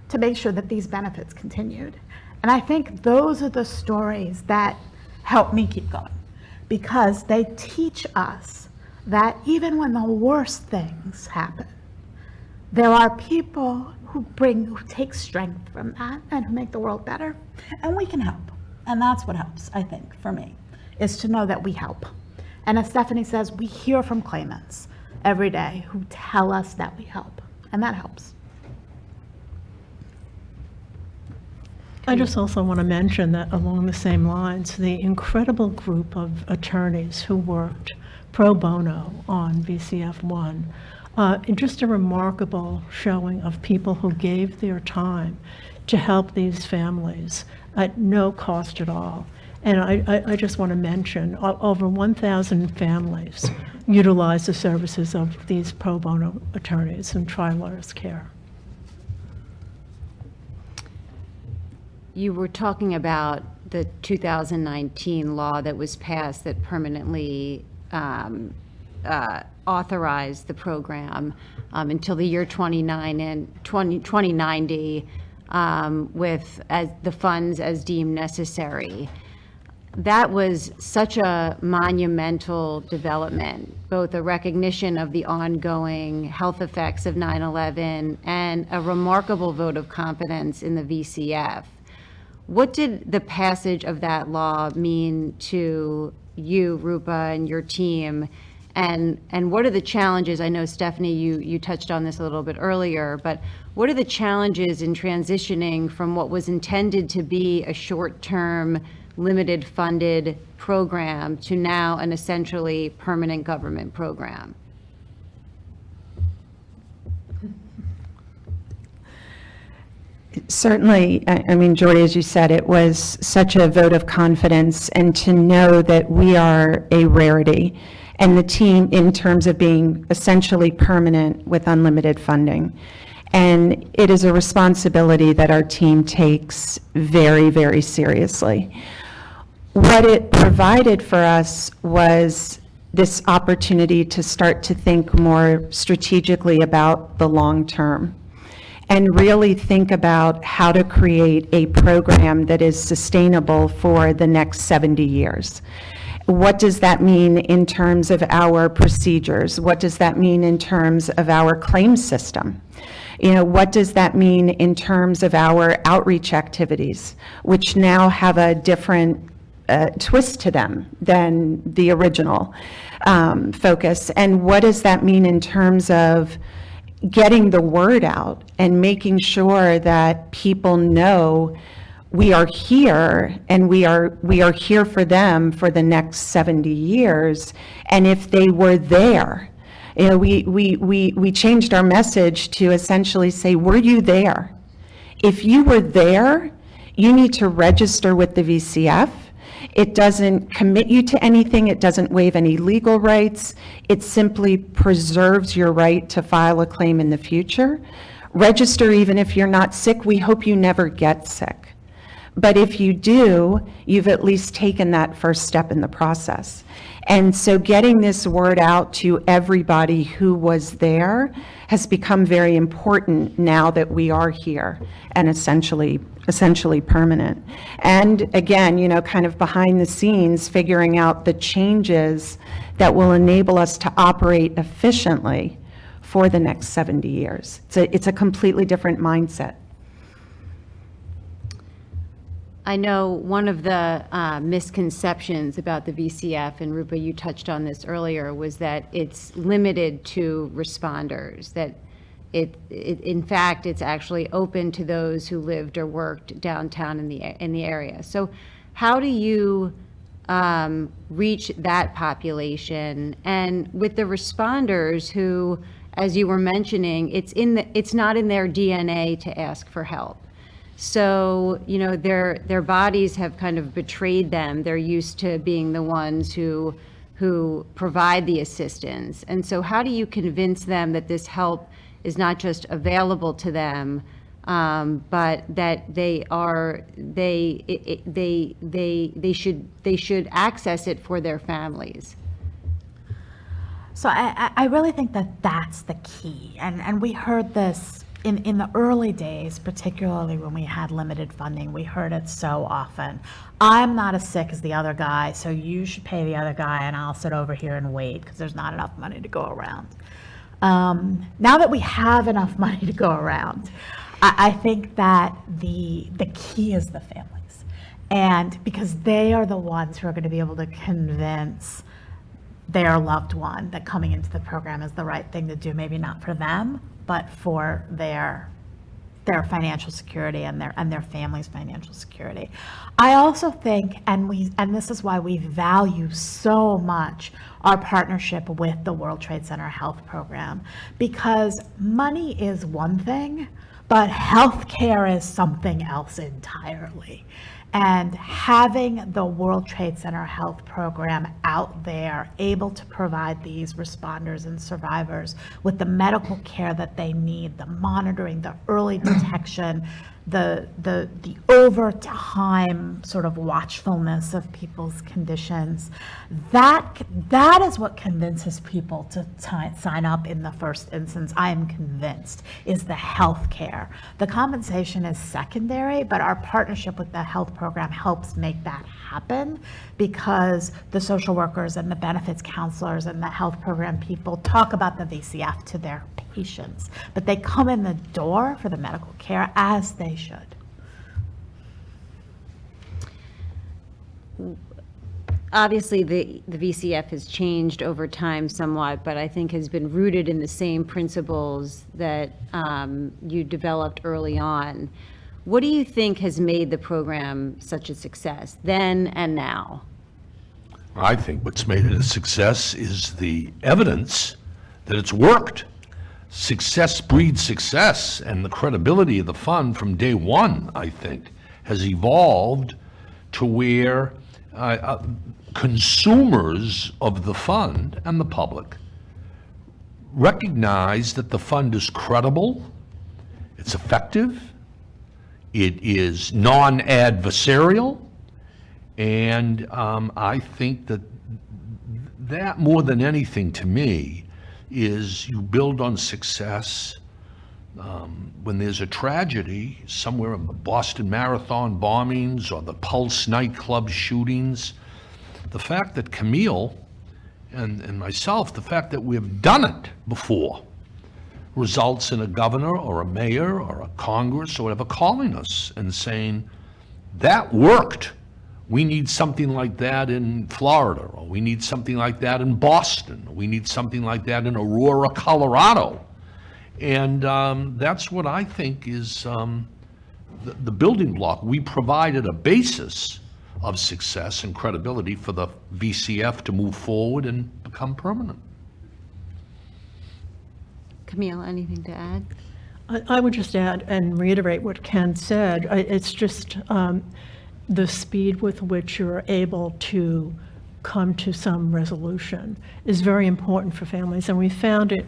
to make sure that these benefits continued. And I think those are the stories that help me keep going, because they teach us that even when the worst things happen, there are people who take strength from that and who make the world better, and we can help. And that's what helps, I think, for me, is to know that we help. And as Stefanie says, we hear from claimants every day who tell us that we help, and that helps. I just also want to mention that along the same lines, the incredible group of attorneys who worked pro bono on VCF1, just a remarkable showing of people who gave their time to help these families at no cost at all. And I just want to mention, over 1,000 families utilize the services of these pro bono attorneys and trial lawyers' care. You were talking about the 2019 law that was passed that permanently authorized the program until the year 2090 with the funds as deemed necessary. That was such a monumental development, both a recognition of the ongoing health effects of 9/11 and a remarkable vote of confidence in the VCF. What did the passage of that law mean to you, Rupa, and your team? And what are the challenges? I know, Stefanie, you touched on this a little bit earlier, but what are the challenges in transitioning from what was intended to be a short-term, limited funded program to now an essentially permanent government program? Certainly, I mean, Jordy, as you said, it was such a vote of confidence, and to know that we are a rarity, and the team in terms of being essentially permanent with unlimited funding. And it is a responsibility that our team takes very, very seriously. What it provided for us was this opportunity to start to think more strategically about the long term and really think about how to create a program that is sustainable for the next 70 years. What does that mean in terms of our procedures? What does that mean in terms of our claim system? You know, what does that mean in terms of our outreach activities, which now have a different twist to them than the original focus? And what does that mean in terms of getting the word out and making sure that people know we are here and we are here for them for the next 70 years. And if they were there, you know, we changed our message to essentially say, were you there? If you were there, you need to register with the VCF. It doesn't commit you to anything. It doesn't waive any legal rights. It simply preserves your right to file a claim in the future. Register even if you're not sick. We hope you never get sick. But if you do, you've at least taken that first step in the process. And so getting this word out to everybody who was there has become very important now that we are here and essentially permanent. And again, you know, kind of behind the scenes, figuring out the changes that will enable us to operate efficiently for the next 70 years. It's a completely different mindset. I know one of the misconceptions about the VCF, and Rupa, you touched on this earlier, was that it's limited to responders, that in fact, it's actually open to those who lived or worked downtown in the area. So how do you reach that population? And with the responders who, as you were mentioning, it's not in their DNA to ask for help. So, you know, their bodies have kind of betrayed them. They're used to being the ones who provide the assistance. And so how do you convince them that this help is not just available to them, but that they should access it for their families? So I really think that that's the key. And we heard this in the early days, particularly when we had limited funding. We heard it so often. I'm not as sick as the other guy, so you should pay the other guy and I'll sit over here and wait because there's not enough money to go around. Now that we have enough money to go around, I think that the key is the families. And because they are the ones who are going to be able to convince their loved one that coming into the program is the right thing to do, maybe not for them, but for their their financial security and their family's financial security. I also think, and this is why we value so much our partnership with the World Trade Center Health Program, because money is one thing, but healthcare is something else entirely. And having the World Trade Center Health Program out there, able to provide these responders and survivors with the medical care that they need, the monitoring, the early detection, the over time sort of watchfulness of people's conditions, that is what convinces people to sign up in the first instance. I am convinced is the health care. The compensation is secondary, but our partnership with the health program helps make that happen, because the social workers and the benefits counselors and the health program people talk about the VCF to their patients, but they come in the door for the medical care, as they should. Obviously, the VCF has changed over time somewhat, but I think has been rooted in the same principles that you developed early on. What do you think has made the program such a success then and now? I think what's made it a success is the evidence that it's worked. Success breeds success, and the credibility of the fund from day one, I think, has evolved to where consumers of the fund and the public recognize that the fund is credible, it's effective, it is non-adversarial, and I think that more than anything to me is you build on success. When there's a tragedy somewhere in the Boston Marathon bombings or the Pulse nightclub shootings, the fact that Camille and myself, the fact that we've done it before, results in a governor or a mayor or a Congress or whatever calling us and saying, that worked. We need something like that in Florida, or we need something like that in Boston, or we need something like that in Aurora, Colorado. And that's what I think is the building block. We provided a basis of success and credibility for the VCF to move forward and become permanent. Camille, anything to add? I would just add and reiterate what Ken said. It's just the speed with which you're able to come to some resolution is very important for families. And we found it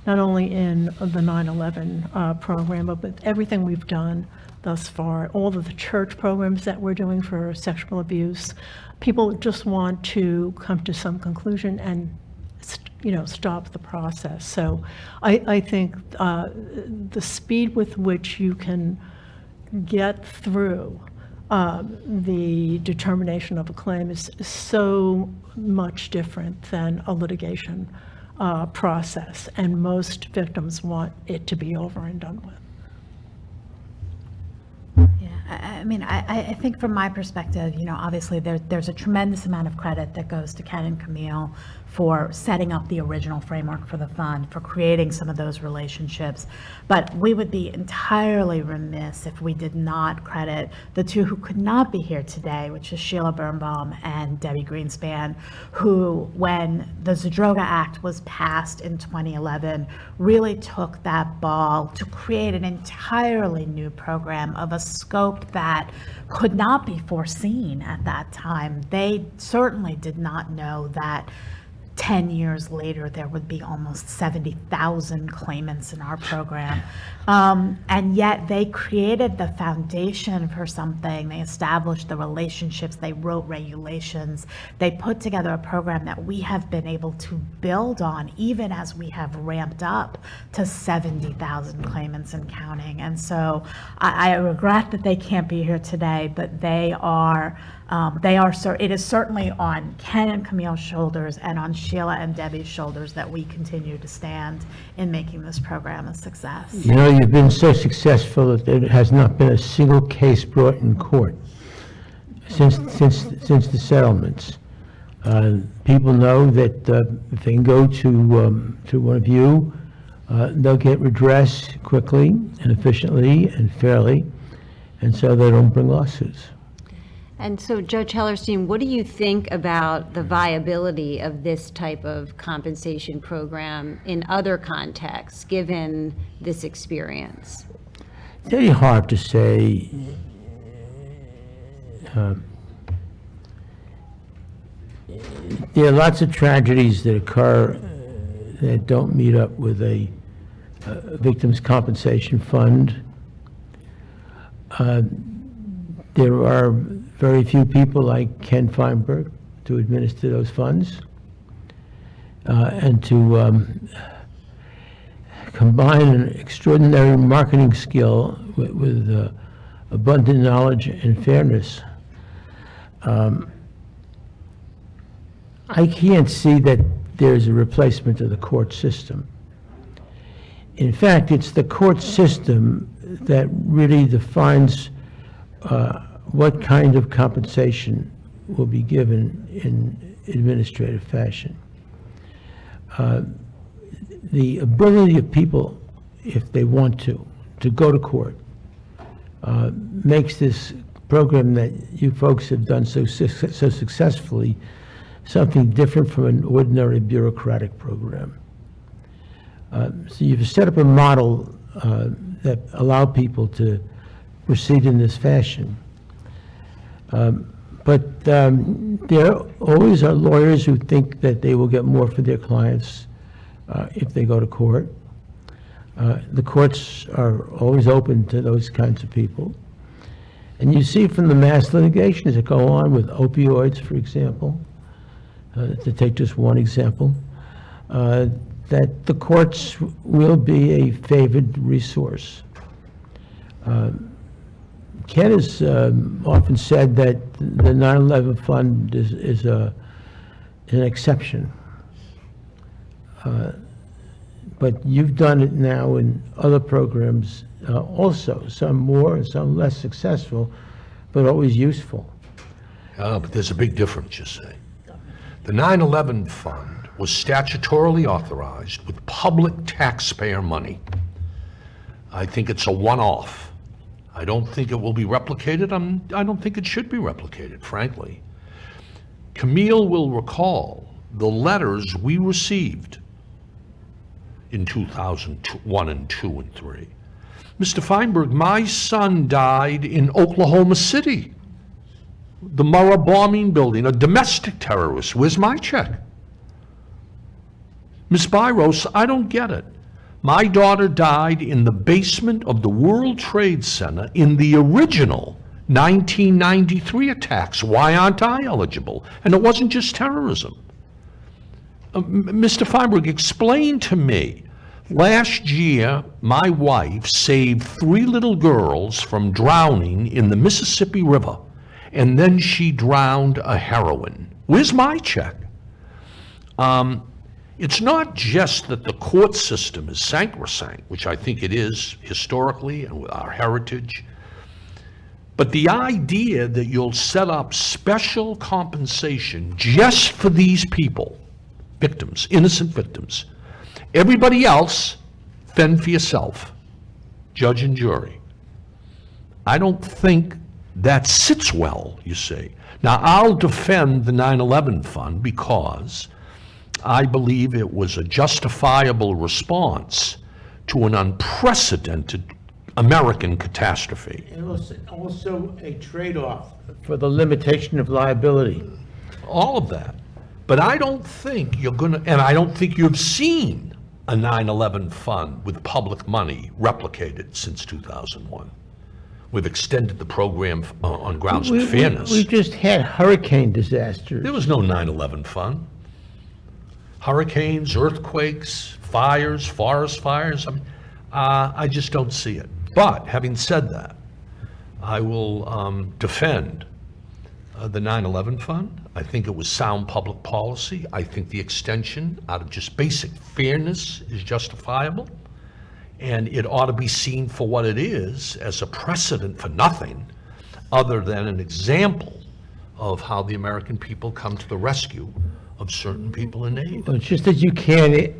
not only in the 9/11 program, but with everything we've done thus far, all of the church programs that we're doing for sexual abuse. People just want to come to some conclusion and stop the process. So I think the speed with which you can get through the determination of a claim is so much different than a litigation process, and most victims want it to be over and done with. I mean, I think from my perspective, obviously there's a tremendous amount of credit that goes to Ken and Camille for setting up the original framework for the fund, for creating some of those relationships. But we would be entirely remiss if we did not credit the two who could not be here today, which is Sheila Birnbaum and Debbie Greenspan, who, when the Zadroga Act was passed in 2011, really took that ball to create an entirely new program of a scope that could not be foreseen at that time. They certainly did not know that 10 years later, there would be almost 70,000 claimants in our program. And yet they created the foundation for something. They established the relationships, they wrote regulations, they put together a program that we have been able to build on, even as we have ramped up to 70,000 claimants and counting. And so I regret that they can't be here today, but it is certainly on Ken and Camille's shoulders and on Sheila and Debbie's shoulders that we continue to stand in making this program a success. You've been so successful that there has not been a single case brought in court since the settlements. People know that if they can go to one of you, they'll get redress quickly and efficiently and fairly, and so they don't bring lawsuits. And so, Judge Hellerstein, what do you think about the viability of this type of compensation program in other contexts, given this experience? It's very hard to say. There are lots of tragedies that occur that don't meet up with a victims' compensation fund. There are very few people like Ken Feinberg to administer those funds and to combine an extraordinary marketing skill with abundant knowledge and fairness. I can't see that there's a replacement of the court system. In fact, it's the court system that really defines what kind of compensation will be given in administrative fashion. The ability of people, if they want to go to court, makes this program that you folks have done so successfully something different from an ordinary bureaucratic program. So you've set up a model that allow people to proceed in this fashion. But there always are lawyers who think that they will get more for their clients if they go to court. The courts are always open to those kinds of people. And you see from the mass litigations that go on with opioids, for example, to take just one example, that the courts will be a favored resource. Ken has often said that the 9/11 fund is an exception. But you've done it now in other programs also, some more and some less successful, but always useful. But there's a big difference, you say. The 9/11 fund was statutorily authorized with public taxpayer money. I think it's a one-off. I don't think it will be replicated. I don't think it should be replicated, frankly. Camille will recall the letters we received in 2001 and 2 and 3. Mr. Feinberg, my son died in Oklahoma City, the Murrah bombing building, a domestic terrorist. Where's my check? Ms. Biros, I don't get it. My daughter died in the basement of the World Trade Center in the original 1993 attacks. Why aren't I eligible? And it wasn't just terrorism. Mr. Feinberg, explain to me. Last year, my wife saved 3 little girls from drowning in the Mississippi River, and then she drowned a heroine. Where's my check? It's not just that the court system is sacrosanct, which I think it is historically and with our heritage, but the idea that you'll set up special compensation just for these people, victims, innocent victims. Everybody else, fend for yourself, judge and jury. I don't think that sits well, you see. Now, I'll defend the 9/11 fund because I believe it was a justifiable response to an unprecedented American catastrophe. And also a trade-off for the limitation of liability. All of that. But I don't think you're going to, and I don't think you've seen a 9/11 fund with public money replicated since 2001. We've extended the program on grounds of fairness. We just had hurricane disasters. There was no 9/11 fund. Hurricanes, earthquakes, fires, forest fires, I just don't see it. But having said that, I will defend the 9/11 fund. I think it was sound public policy. I think the extension out of just basic fairness is justifiable. And it ought to be seen for what it is, as a precedent for nothing other than an example of how the American people come to the rescue of certain people in need. Well, it's just that you can't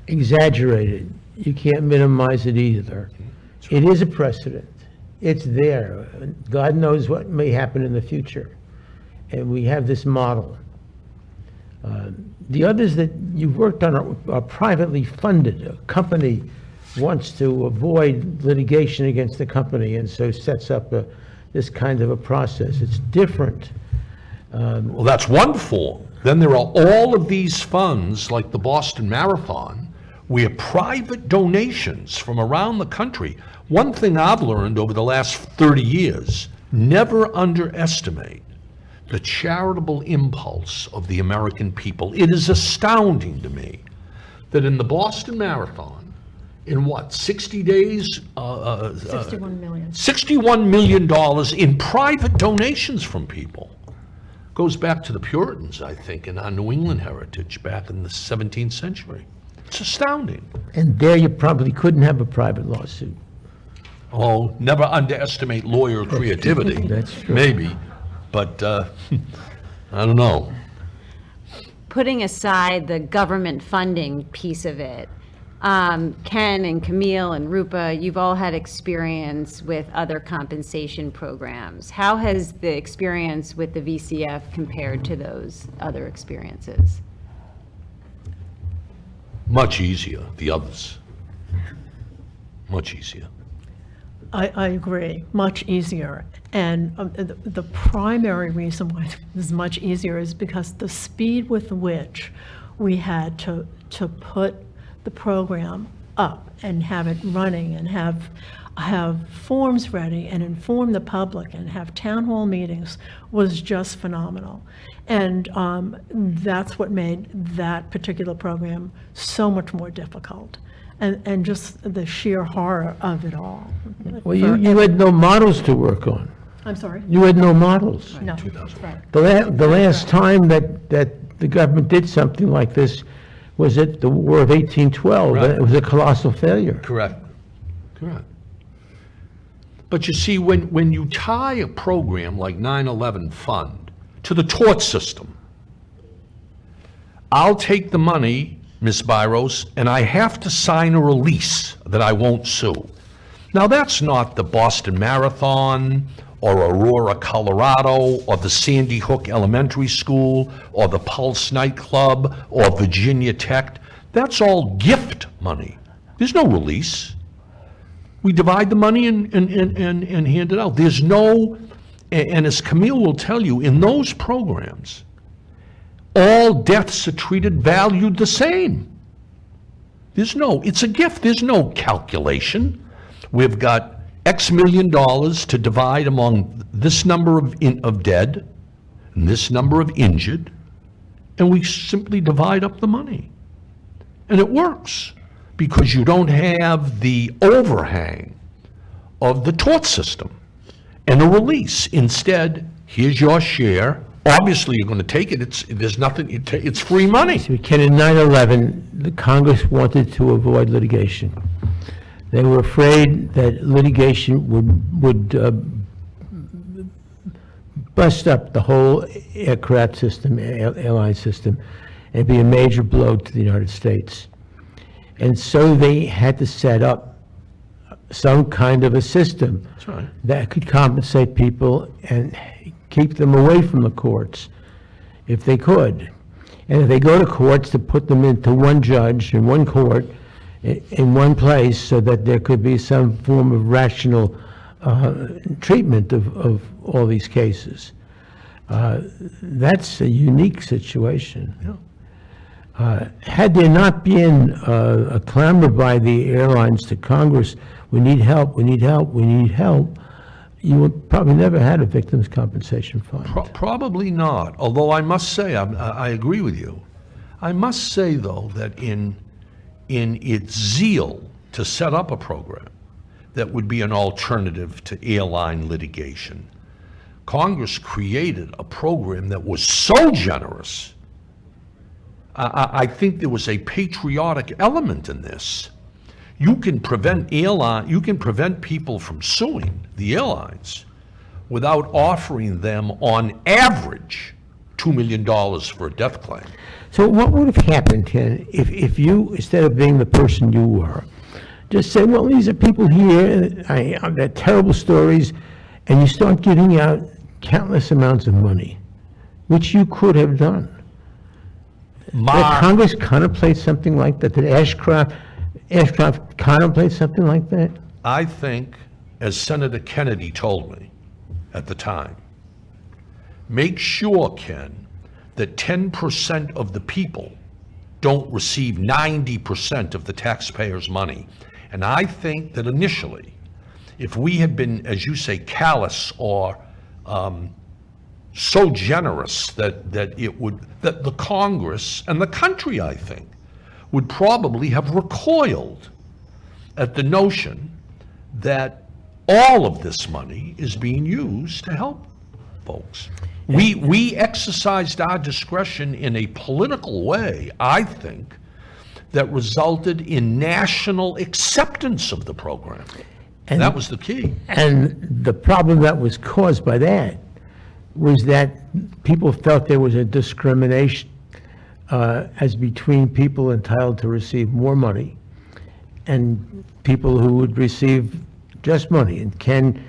exaggerate it. you can't minimize it either. It is a precedent. It's there. God knows what may happen in the future. And we have this model. The others that you've worked on are privately funded. A company wants to avoid litigation against the company and so sets up this kind of a process. It's different. Well, that's one form. Then there are all of these funds, like the Boston Marathon, where private donations from around the country. One thing I've learned over the last 30 years, never underestimate the charitable impulse of the American people. It is astounding to me that in the Boston Marathon, in what, 60 days? 61 million. $61 million in private donations from people. Goes back to the Puritans, I think, and our New England heritage back in the 17th century. It's astounding. And there you probably couldn't have a private lawsuit. Oh, never underestimate lawyer creativity. That's true. Maybe, but I don't know. Putting aside the government funding piece of it, Ken and Camille and Rupa, you've all had experience with other compensation programs. How has the experience with the VCF compared to those other experiences? Much easier, the others. Much easier. I agree, much easier. And the primary reason why it was much easier is because the speed with which we had to put the program up and have it running and have forms ready and inform the public and have town hall meetings was just phenomenal. And that's what made that particular program so much more difficult. And just the sheer horror of it all. Well, you had no models to work on. I'm sorry? You had no models. No, right. The last time that the government did something like this was at the War of 1812. Right. It was a colossal failure. Correct. Correct. But you see, when you tie a program like 9/11 Fund to the tort system, I'll take the money, Ms. Biros, and I have to sign a release that I won't sue. Now, that's not the Boston Marathon or Aurora, Colorado, or the Sandy Hook Elementary School, or the Pulse nightclub, or Virginia Tech. That's all gift money. There's no release. We divide the money and hand it out. There's no, and as Camille will tell you, in those programs, all deaths are treated, valued the same. It's a gift. There's no calculation. We've got X million dollars to divide among this number of dead and this number of injured, and we simply divide up the money. And it works because you don't have the overhang of the tort system and a release. Instead, here's your share. Obviously, you're going to take it. It's free money. So, Ken, in 9/11, the Congress wanted to avoid litigation. They were afraid that litigation would bust up the whole aircraft system, airline system, and be a major blow to the United States. And so they had to set up some kind of a system that could compensate people and keep them away from the courts if they could. And if they go to courts, to put them into one judge in one court in one place so that there could be some form of rational treatment of all these cases. That's a unique situation. Yeah. Had there not been a clamor by the airlines to Congress, we need help, we need help, we need help, you would probably never had a victims' compensation fund. Probably not, although I must say, I agree with you. I must say, though, that in its zeal to set up a program that would be an alternative to airline litigation, Congress created a program that was so generous. I think there was a patriotic element in this. You can prevent people from suing the airlines without offering them, on average, $2 million for a death claim. So what would have happened, Ken, if you, instead of being the person you were, just say, well, these are people here, they're terrible stories, and you start giving out countless amounts of money, which you could have done. Did Congress contemplate something like that? Did Ashcroft contemplate something like that? I think, as Senator Kennedy told me at the time, make sure, Ken, that 10% of the people don't receive 90% of the taxpayers' money. And I think that initially, if we had been, as you say, callous or so generous that the Congress and the country, I think, would probably have recoiled at the notion that all of this money is being used to help folks. We exercised our discretion in a political way, I think, that resulted in national acceptance of the program. And that was the key. And the problem that was caused by that was that people felt there was a discrimination as between people entitled to receive more money and people who would receive just money. And Ken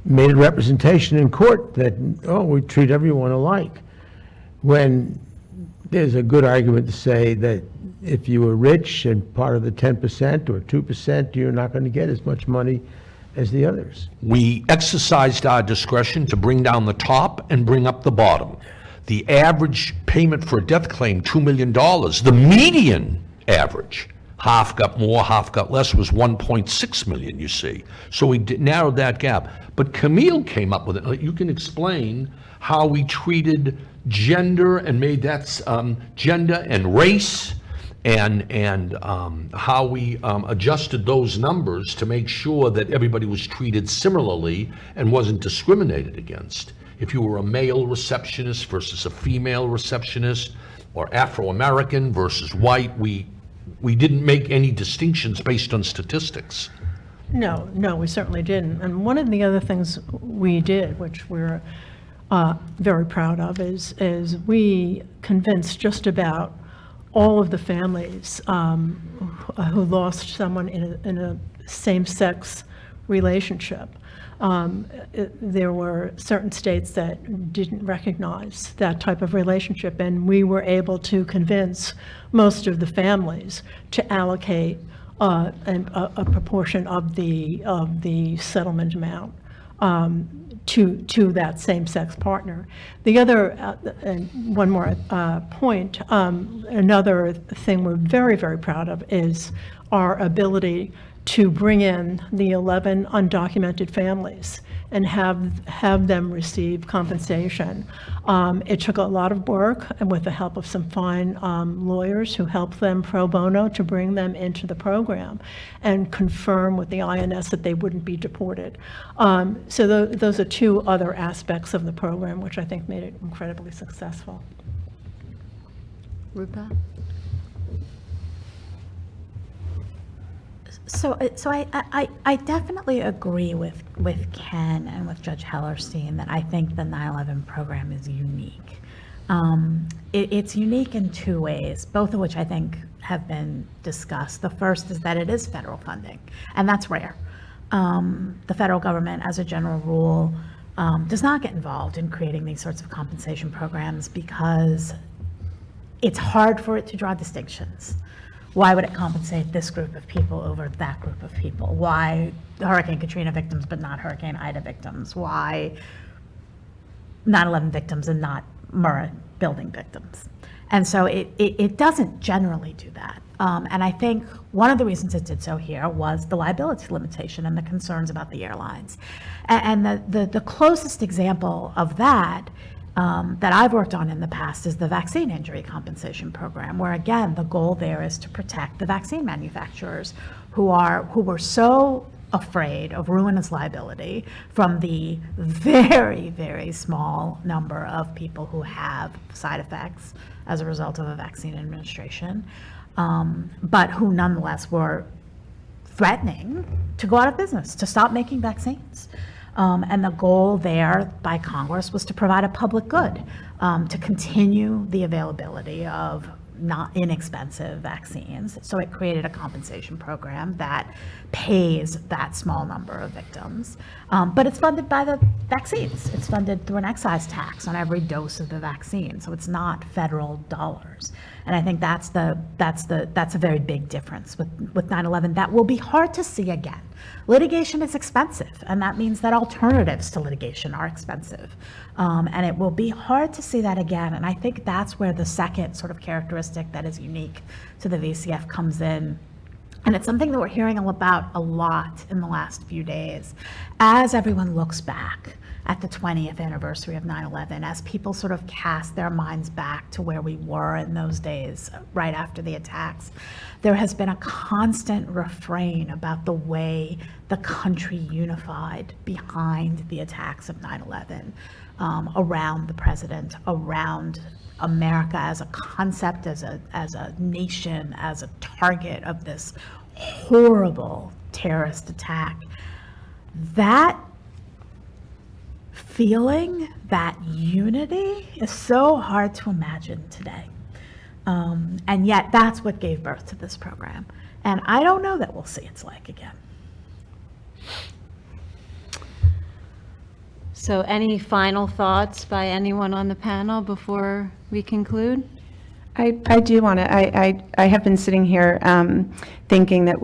made a representation in court that, oh, we treat everyone alike, when there's a good argument to say that if you were rich and part of the 10% or 2%, you're not going to get as much money as the others. We exercised our discretion to bring down the top and bring up the bottom. The average payment for a death claim, $2 million. The median average, half got more, half got less, was 1.6 million, you see. So we narrowed that gap. But Camille came up with it. You can explain how we treated gender and made that gender and race, and how we adjusted those numbers to make sure that everybody was treated similarly and wasn't discriminated against. If you were a male receptionist versus a female receptionist, or Afro-American versus white, we didn't make any distinctions based on statistics. No, we certainly didn't. And one of the other things we did, which we're very proud of, is we convinced just about all of the families who lost someone in a same-sex relationship. There were certain states that didn't recognize that type of relationship, and we were able to convince most of the families to allocate a proportion of the settlement amount to that same-sex partner. The other, and one more point, another thing we're very, very proud of is our ability to bring in the 11 undocumented families and have them receive compensation. It took a lot of work, and with the help of some fine lawyers who helped them pro bono to bring them into the program and confirm with the INS that they wouldn't be deported. So those are two other aspects of the program which I think made it incredibly successful. Rupa? So I definitely agree with Ken and with Judge Hellerstein that I think the 9/11 program is unique. It's unique in two ways, both of which I think have been discussed. The first is that it is federal funding, and that's rare. The federal government, as a general rule, does not get involved in creating these sorts of compensation programs because it's hard for it to draw distinctions. Why would it compensate this group of people over that group of people? Why Hurricane Katrina victims but not Hurricane Ida victims? Why 9/11 victims and not Murrah building victims? And so it doesn't generally do that. And I think one of the reasons it did so here was the liability limitation and the concerns about the airlines. And the closest example of that that I've worked on in the past is the vaccine injury compensation program, where again, the goal there is to protect the vaccine manufacturers who were so afraid of ruinous liability from the very, very small number of people who have side effects as a result of a vaccine administration, but who nonetheless were threatening to go out of business, to stop making vaccines. And the goal there by Congress was to provide a public good, to continue the availability of not inexpensive vaccines. So it created a compensation program that pays that small number of victims. But it's funded by the vaccines. It's funded through an excise tax on every dose of the vaccine. So it's not federal dollars. And I think that's a very big difference with 9/11 that will be hard to see again. Litigation is expensive, and that means that alternatives to litigation are expensive. And it will be hard to see that again. And I think that's where the second sort of characteristic that is unique to the VCF comes in. And it's something that we're hearing about a lot in the last few days. As everyone looks back at the 20th anniversary of 9/11, as people sort of cast their minds back to where we were in those days right after the attacks, there has been a constant refrain about the way the country unified behind the attacks of 9/11, around the president, around America as a concept, as a nation, as a target of this horrible terrorist attack. That feeling, that unity is so hard to imagine today. And yet that's what gave birth to this program. And I don't know that we'll see its like again. So any final thoughts by anyone on the panel before we conclude? I do want to, I have been sitting here thinking that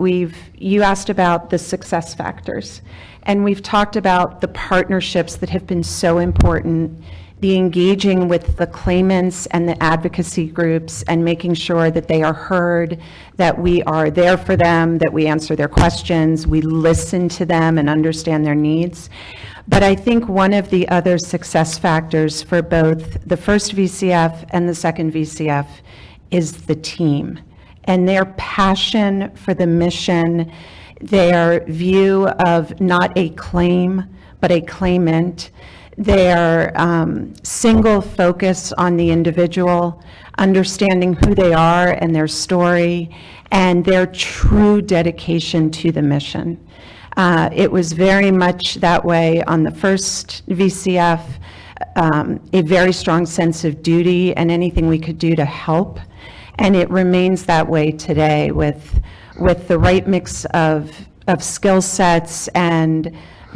you asked about the success factors, and we've talked about the partnerships that have been so important, the engaging with the claimants and the advocacy groups and making sure that they are heard, that we are there for them, that we answer their questions, we listen to them and understand their needs. But I think one of the other success factors for both the first VCF and the second VCF is the team and their passion for the mission, their view of not a claim, but a claimant, their single focus on the individual, understanding who they are and their story, and their true dedication to the mission. It was very much that way on the first VCF, a very strong sense of duty and anything we could do to help. And it remains that way today with the right mix of skill sets and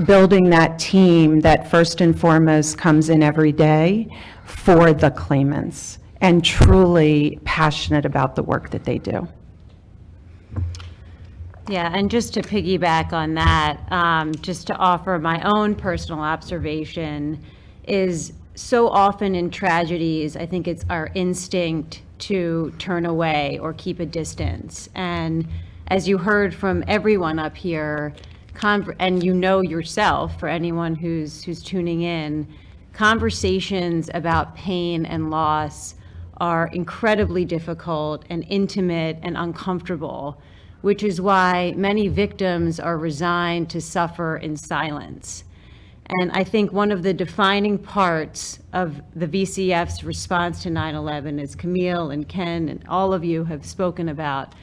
building that team that first and foremost comes in every day for the claimants and truly passionate about the work that they do. Yeah, and just to piggyback on that, just to offer my own personal observation is so often in tragedies, I think it's our instinct to turn away or keep a distance. And as you heard from everyone up here, and you know yourself, for anyone who's tuning in, conversations about pain and loss are incredibly difficult and intimate and uncomfortable, which is why many victims are resigned to suffer in silence. And I think one of the defining parts of the VCF's response to 9/11, as Camille and Ken and all of you have spoken about,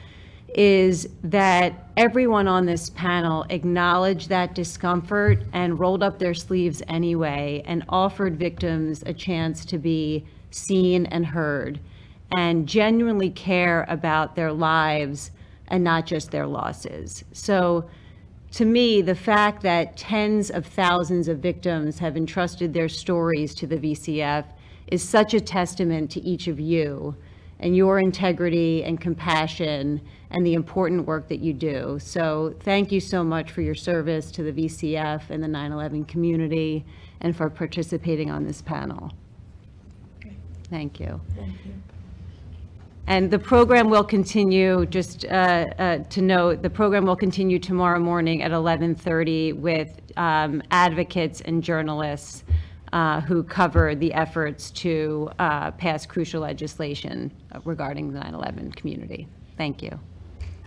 is that everyone on this panel acknowledged that discomfort and rolled up their sleeves anyway and offered victims a chance to be seen and heard and genuinely care about their lives and not just their losses. So to me, the fact that tens of thousands of victims have entrusted their stories to the VCF is such a testament to each of you and your integrity and compassion and the important work that you do. So thank you so much for your service to the VCF and the 9/11 community and for participating on this panel. Thank you. Thank you. And the program will continue, just to note, the program will continue tomorrow morning at 11:30 with advocates and journalists who cover the efforts to pass crucial legislation regarding the 9/11 community. Thank you.